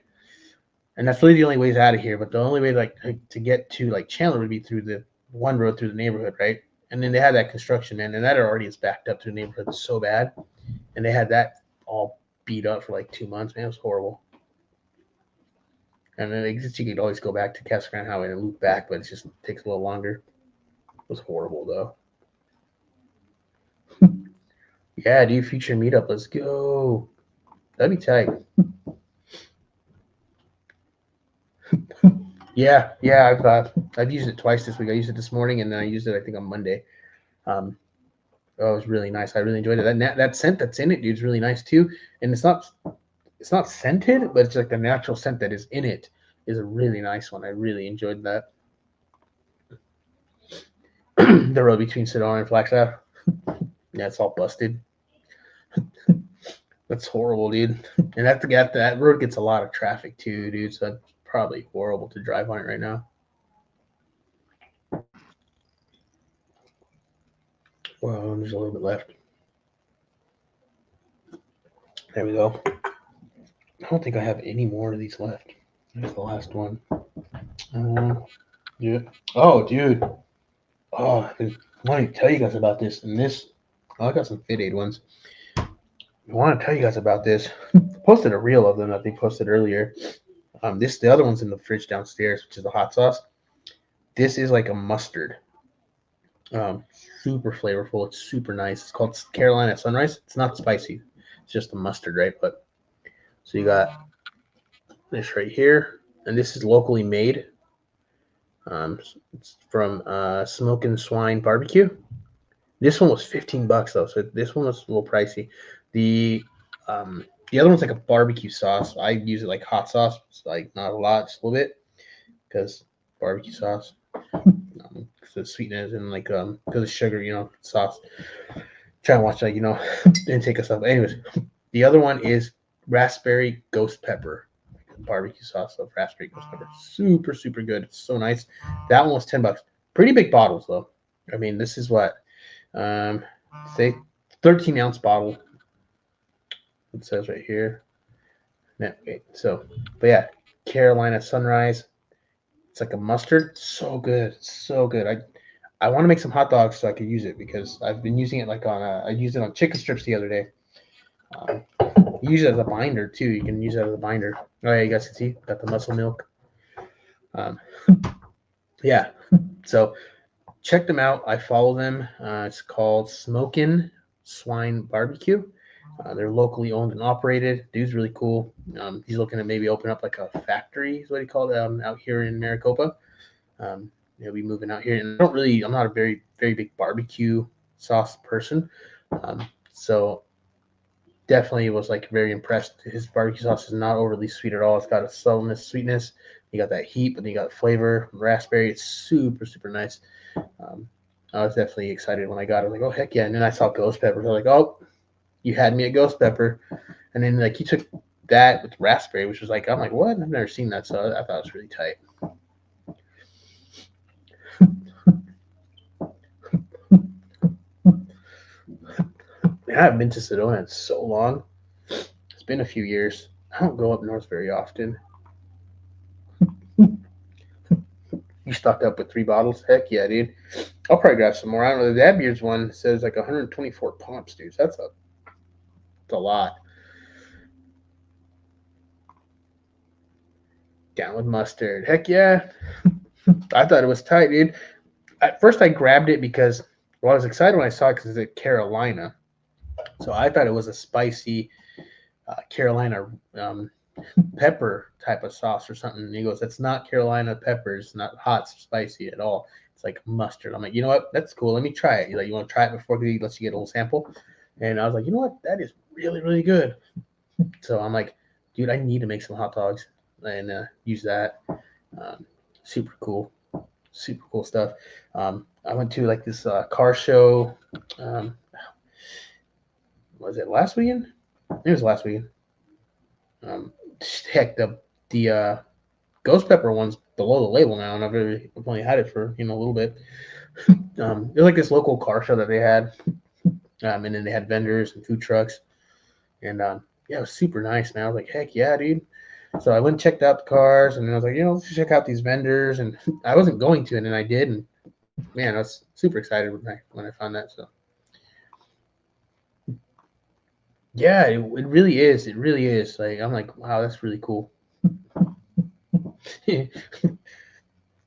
A: And that's really the only ways out of here. But the only way like to get to like Chandler would be through the one road through the neighborhood, right? And then they had that construction, man, and that already is backed up to the neighborhood so bad. And they had that all beat up for like 2 months, man. It was horrible. And then you could always go back to Casa Grande Highway and loop back, but it just takes a little longer. It was horrible though. Yeah, dude, future meetup. Let's go. That'd be tight. Yeah, I've used it twice this week. I used it this morning, and then I used it I think on Monday. It was really nice. I really enjoyed it. That scent that's in it, dude, is really nice too. And it's not scented, but it's like the natural scent that is in it is a really nice one. I really enjoyed that. The road between Sedona and Flagstaff. Yeah, it's all busted. That's horrible, dude. And that road gets a lot of traffic too, dude. So it's probably horrible to drive on it right now. Well, there's a little bit left. There we go. I don't think I have any more of these left. That's the last one. Yeah. Oh, dude. Oh, I've been wanting to tell you guys about this. And I got some Fit Aid ones. I want to tell you guys about this. I posted a reel of them that they posted earlier. The other one's in the fridge downstairs, which is the hot sauce. This is like a mustard. Super flavorful. It's super nice. It's called Carolina Sunrise. It's not spicy. It's just a mustard, right? But so you got this right here, and this is locally made. It's from Smokin' Swine Barbecue. This one was $15 though, so this one was a little pricey. The other one's like a barbecue sauce. I use it like hot sauce, it's like not a lot, just a little bit, because barbecue sauce, because the sweetness and like because of sugar, sauce. Try and watch and take us up. Anyways, the other one is raspberry ghost pepper. Barbecue sauce of raspberry ghost pepper. Super, super good. It's so nice. That one was $10. Pretty big bottles though. I mean, this is what say 13-ounce bottle. It says right here. So, but yeah, Carolina Sunrise. It's like a mustard. So good. So good. I want to make some hot dogs so I could use it, because I've been using it like I used it on chicken strips the other day. You use it as a binder too. You can use it as a binder. Oh yeah, you guys can see got the muscle milk. Yeah, so check them out. I follow them. It's called Smokin' Swine Barbecue. They're locally owned and operated. Dude's really cool. He's looking to maybe open up like a factory, is what he called it, out here in Maricopa. He'll be moving out here, and I'm not a very, very big barbecue sauce person. So definitely was like very impressed. His barbecue sauce is not overly sweet at all. It's got a subtleness, sweetness. You got that heat, but then you got flavor, raspberry. It's super, super nice. I was definitely excited when I got it. I was like, oh heck yeah! And then I saw ghost pepper. I was like, oh, you had me at ghost pepper. And then like he took that with raspberry, which was like, I'm like, what? I've never seen that, so I thought it was really tight. Man, I haven't been to Sedona in so long. It's been a few years. I don't go up north very often. You stocked up with 3 bottles? Heck yeah, dude. I'll probably grab some more. I don't know. The Dad Beers one says like 124 pumps, dude. That's a It's a lot. Down with mustard. Heck yeah. I thought it was tight, dude. At first, I grabbed it because, well, I was excited when I saw it because it's Carolina. So I thought it was a spicy Carolina pepper type of sauce or something. And he goes, "That's not Carolina peppers. It's not hot, spicy at all. It's like mustard." I'm like, you know what? That's cool. Let me try it. He's like, you want to try it before he lets you get a little sample? And I was like, you know what? That is really, really good. So I'm like, dude, I need to make some hot dogs and use that. Super cool. Super cool stuff. I went to like this car show. Was it last weekend? It was last weekend. Heck, the ghost pepper one's below the label now, and I've only had it for a little bit. It was like this local car show that they had, and then they had vendors and food trucks, and yeah, it was super nice, man. I was like, heck yeah, dude. So I went and checked out the cars, and then I was like, let's check out these vendors, and I wasn't going to, and then I did, and man, I was super excited when I found that. So yeah, it really is. It really is. Like I'm like, wow, that's really cool. Beanie,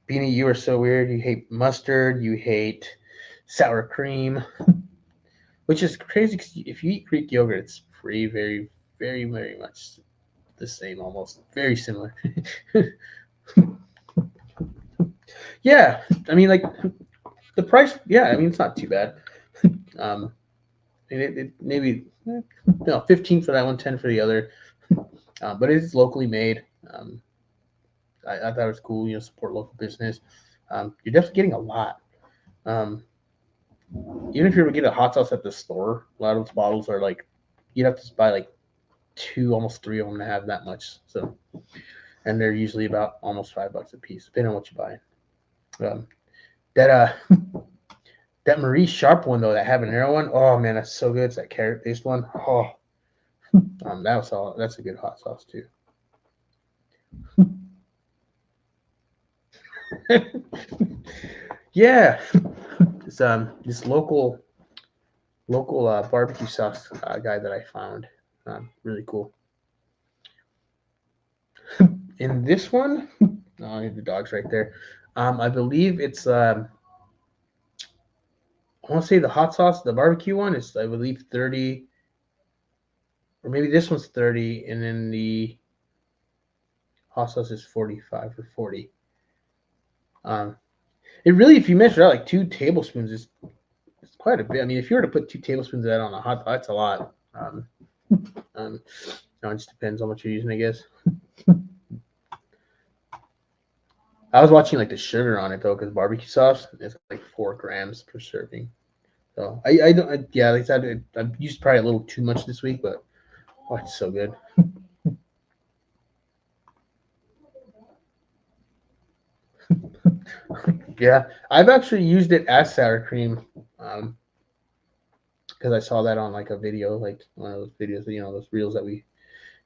A: you are so weird. You hate mustard. You hate sour cream, which is crazy because if you eat Greek yogurt, it's very, very, very much the same, almost very similar. Yeah, I mean, like the price. Yeah, I mean, it's not too bad. Um, it maybe 15 for that one, 10 for the other, but it is locally made. I thought it was cool. Support local business. You're definitely getting a lot. Um, Even if you were to get a hot sauce at the store, a lot of those bottles are like you'd have to buy like two, almost three of them to have that much. So, and they're usually about almost $5 a piece, depending on what you buy. That that Marie Sharp one though, that habanero one, oh man, that's so good. It's that carrot based one. Oh, that's a good hot sauce too. Yeah, it's this local barbecue sauce guy that I found. Really cool. In this one, oh, the dog's right there. I believe it's I want to say the hot sauce, the barbecue one is I believe 30, or maybe this one's 30, and then the hot sauce is 45 or 40. It really, if you measure out like 2 tablespoons, it's quite a bit. I mean, if you were to put 2 tablespoons of that on a hot pot, that's a lot. It just depends on what you're using, I guess. I was watching like the sugar on it though, because barbecue sauce is like 4 grams per serving. So I don't, yeah, like I said, I've used probably a little too much this week, but oh, it's so good. Yeah, I've actually used it as sour cream, because I saw that on like a video, like one of those videos, those reels that we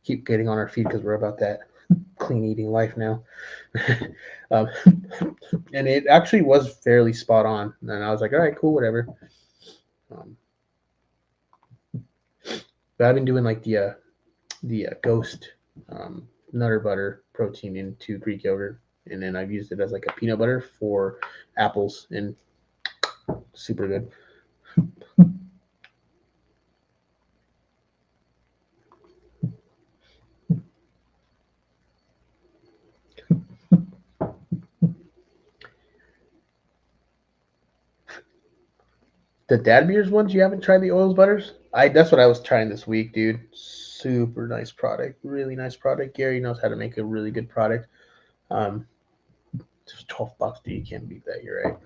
A: keep getting on our feed because we're about that clean eating life now. um, and it actually was fairly spot on, and I was like, all right, cool, whatever. But I've been doing like the ghost nutter butter protein into Greek yogurt, and then I've used it as like a peanut butter for apples, and super good. The Dad Beers ones, you haven't tried the oils butters? That's what I was trying this week, dude. Super nice product, really nice product. Gary knows how to make a really good product. Just $12, dude. You can't beat that. You're right.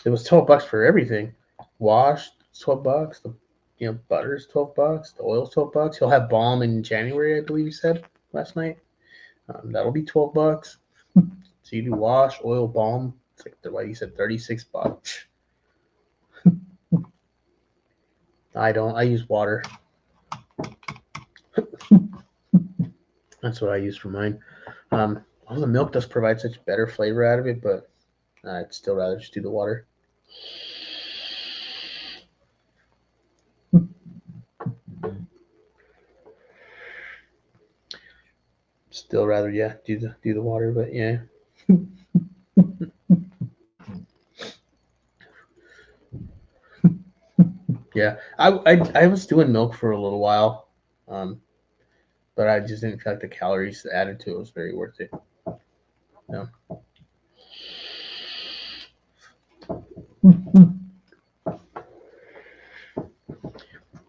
A: It was $12 for everything. Wash, $12. The butter is $12. The oil's $12. He'll have balm in January, I believe he said last night. That'll be $12. So you do wash, oil, balm. It's like what he said, $36. I don't. I use water. That's what I use for mine. All the milk does provide such better flavor out of it, but I'd still rather just do the water. still rather do the water, but yeah. Yeah, I was doing milk for a little while, but I just didn't feel like the calories added to it was very worth it. No.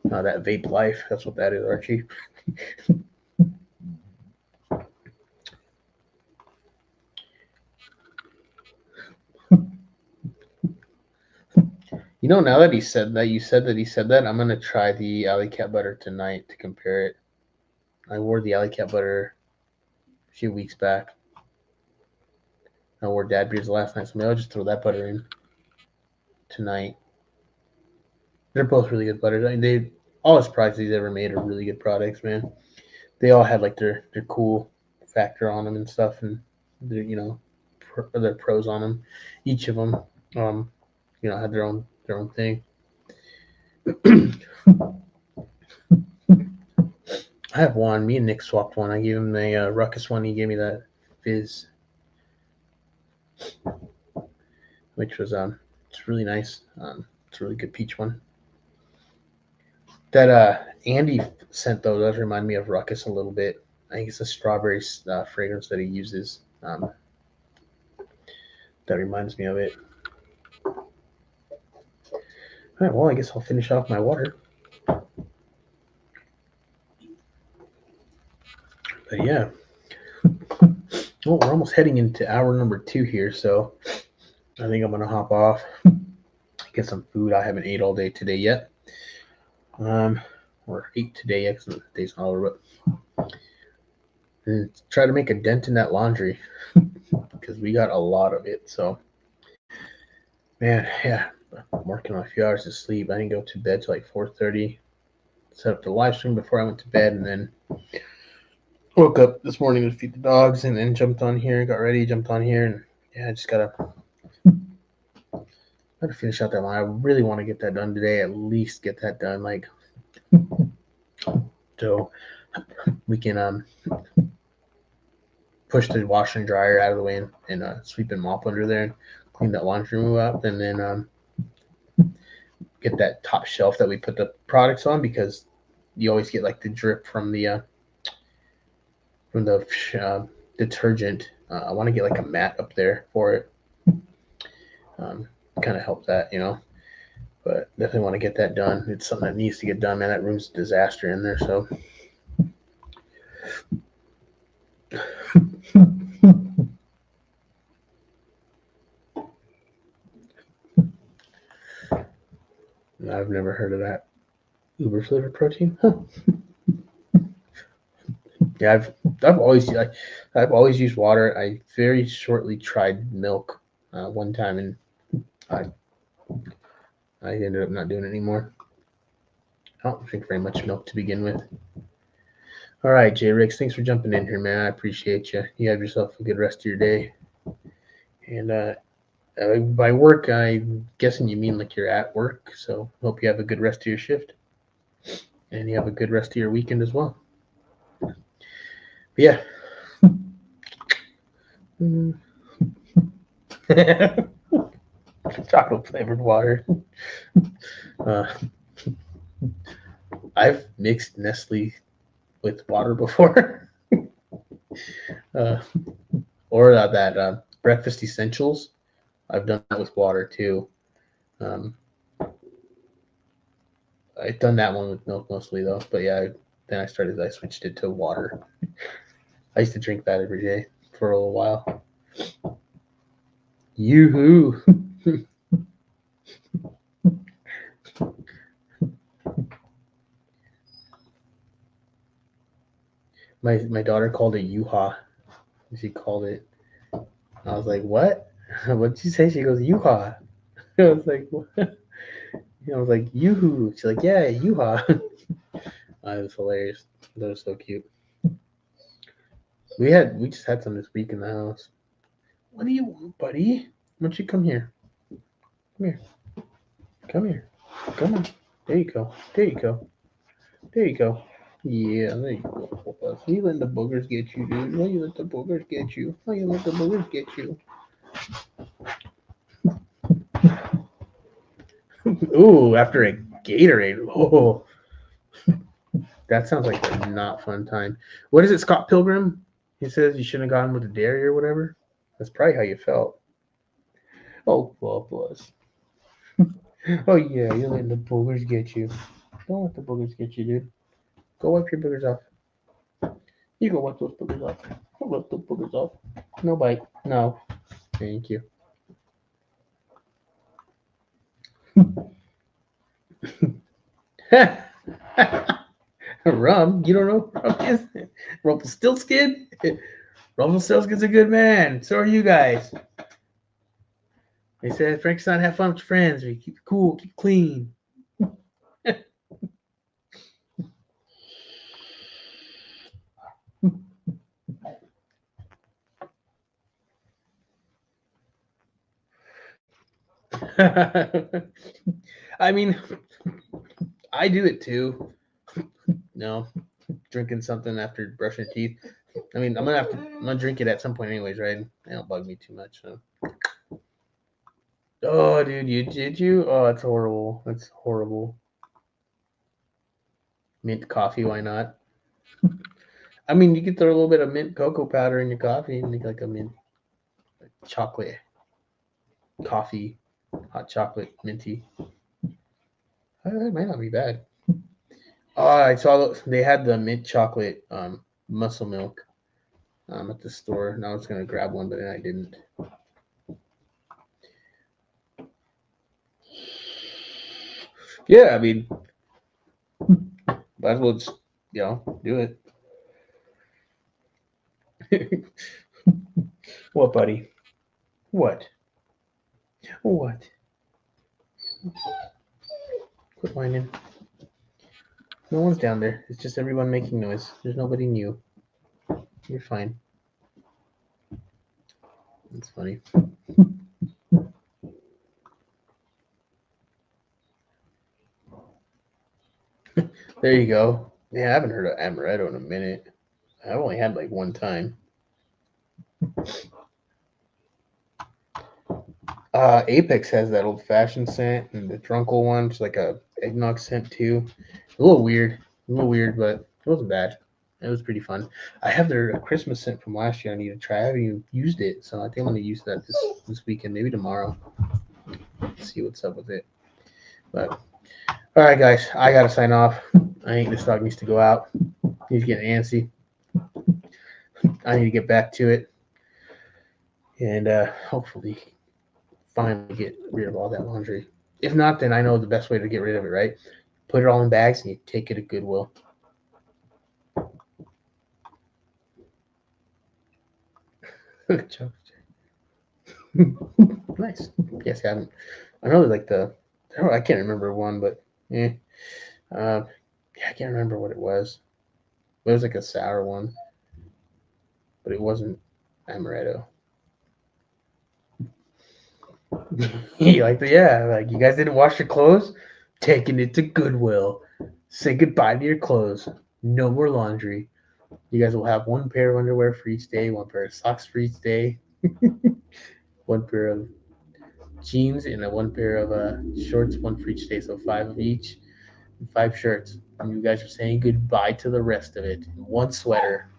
A: That vape life, that's what that is, Archie. You know, now that he said that, he said that, I'm gonna try the Alley Cat butter tonight to compare it. I wore the Alley Cat butter a few weeks back. I wore Dad Beers last night, so maybe I'll just throw that butter in tonight. They're both really good butters. I mean, they all his products he's ever made are really good products, man. They all had like their cool factor on them and stuff, and their their pros on them. Each of them, had their own thing. I have one. Me and Nick swapped one. I gave him the Ruckus one. He gave me the Fizz, which was it's really nice. It's a really good peach one. That Andy sent though does remind me of Ruckus a little bit. I think it's a strawberry fragrance that he uses. That reminds me of it. All right, well, I guess I'll finish off my water. But yeah. Well, we're almost heading into hour number 2 here, so I think I'm going to hop off, get some food. I haven't ate all day today yet. Or ate today yet because the day's not over, but and try to make a dent in that laundry because we got a lot of it. So, man, yeah, I'm working on a few hours of sleep. I didn't go to bed till like 4:30. Set up the live stream before I went to bed, and then woke up this morning to feed the dogs, and then jumped on here, got ready, jumped on here, and yeah, I just gotta finish out that line. I really want to get that done today. At least get that done, like, so we can push the washer and dryer out of the way and sweep and mop under there and clean that laundry room up, and then get that top shelf that we put the products on, because you always get like the drip from the detergent. I want to get like a mat up there for it. Kind of help that, but definitely want to get that done. It's something that needs to get done, man. That room's a disaster in there, so. I've never heard of that. Uber flavored protein? Huh. Yeah, I've always used water. I very shortly tried milk one time, and I ended up not doing it anymore. I don't drink very much milk to begin with. All right, Jay Riggs, thanks for jumping in here, man. I appreciate you. You have yourself a good rest of your day. And by work, I'm guessing you mean like you're at work. So hope you have a good rest of your shift, and you have a good rest of your weekend as well. But yeah. Chocolate flavored water. I've mixed Nestle with water before, or that breakfast essentials. I've done that with water too. I've done that one with milk mostly though, but yeah, then I switched it to water. I used to drink that every day for a little while. Yoo-hoo! My daughter called it Yoo-ha. She called it. I was like, what? What did you say? She goes, Yoo-ha. I was like, what? I was like, Yoo-hoo. She's like, yeah, Yoo-ha. It was hilarious. That was so cute. We just had some this week in the house. What do you want, buddy? Why don't you come here? Come here. Come here. Come on. There you go. There you go. There you go. Yeah, there you go. You let the boogers get you, dude. Why you let the boogers get you? Why you let the boogers get you? Ooh, after a Gatorade. Oh, that sounds like a not fun time. What is it, Scott Pilgrim? He says you shouldn't have gone with the dairy or whatever. That's probably how you felt. Oh, well, plus. Oh, yeah, you're letting the boogers get you. Don't let the boogers get you, dude. Go wipe your boogers off. You go wipe those boogers off. Go wipe those boogers off. No bite. No. Thank you. Rum? You don't know what rum is? Rumpelstiltskin? Rumpelstiltskin's a good man. So are you guys. They said, Frankenstein, have fun with your friends. We keep it cool, keep it clean. I mean, I do it too. No, drinking something after brushing teeth. I mean, I'm gonna drink it at some point, anyways, right? It don't bug me too much. So. Oh, dude, you did you? Oh, that's horrible. That's horrible. Mint coffee, why not? I mean, you could throw a little bit of mint cocoa powder in your coffee and make like a mint chocolate coffee, hot chocolate minty. That might not be bad. Oh, I saw they had the mint chocolate muscle milk at the store, and I was gonna grab one, but then I didn't. Yeah, I mean, might as well just do it. What, buddy? What? What? Quit whining. No one's down there. It's just everyone making noise. There's nobody new. You're fine. It's funny. There you go. Yeah, I haven't heard of amaretto in a minute. I've only had like one time. Apex has that old fashioned scent, and the Drunkle one, just like a eggnog scent too. A little weird, but it wasn't bad. It was pretty fun. I have their Christmas scent from last year. I need to try. I haven't even used it, so I think I'm gonna use that this weekend, maybe tomorrow. See what's up with it. But all right, guys, I gotta sign off. I think this dog needs to go out. He's getting antsy. I need to get back to it, and hopefully finally get rid of all that laundry. If not, then I know the best way to get rid of it, right? Put it all in bags and you take it to Goodwill. Nice. Yes, I haven't. I know like I can't remember one, but yeah, I can't remember what it was. It was like a sour one, but it wasn't amaretto. Like you guys didn't wash your clothes, taking it to Goodwill. Say goodbye to your clothes. No more laundry. You guys will have one pair of underwear for each day, one pair of socks for each day, one pair of jeans, and one pair of shorts, one for each day. So 5 of each, and 5 shirts. And you guys are saying goodbye to the rest of it. One sweater,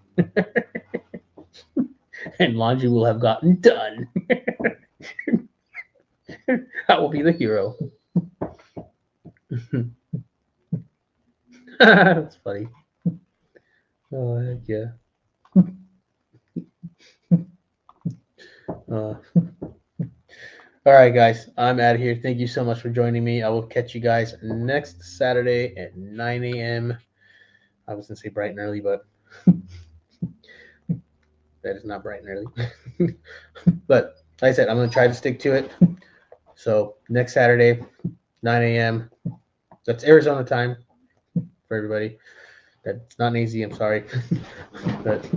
A: and laundry will have gotten done. I will be the hero. That's funny. Oh, heck yeah. All right, guys, I'm out of here. Thank you so much for joining me. I will catch you guys next Saturday at 9 a.m. I was going to say bright and early, but that is not bright and early. But like I said, I'm going to try to stick to it. So next Saturday, 9 a.m. That's Arizona time for everybody. That's not easy. I'm sorry. But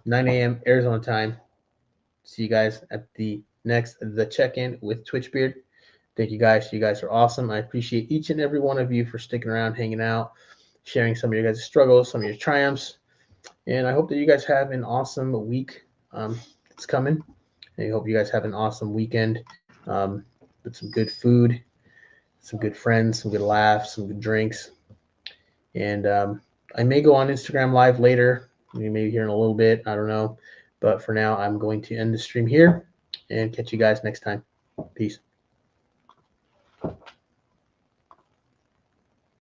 A: 9 a.m. Arizona time. See you guys at the check-in with Twitchbeard. Thank you guys. You guys are awesome. I appreciate each and every one of you for sticking around, hanging out. sharing some of your guys' struggles, some of your triumphs. And I hope that you guys have an awesome week. It's coming. And I hope you guys have an awesome weekend with some good food, some good friends, some good laughs, some good drinks. And I may go on Instagram Live later, maybe here in a little bit. I don't know. But for now, I'm going to end the stream here and catch you guys next time. Peace.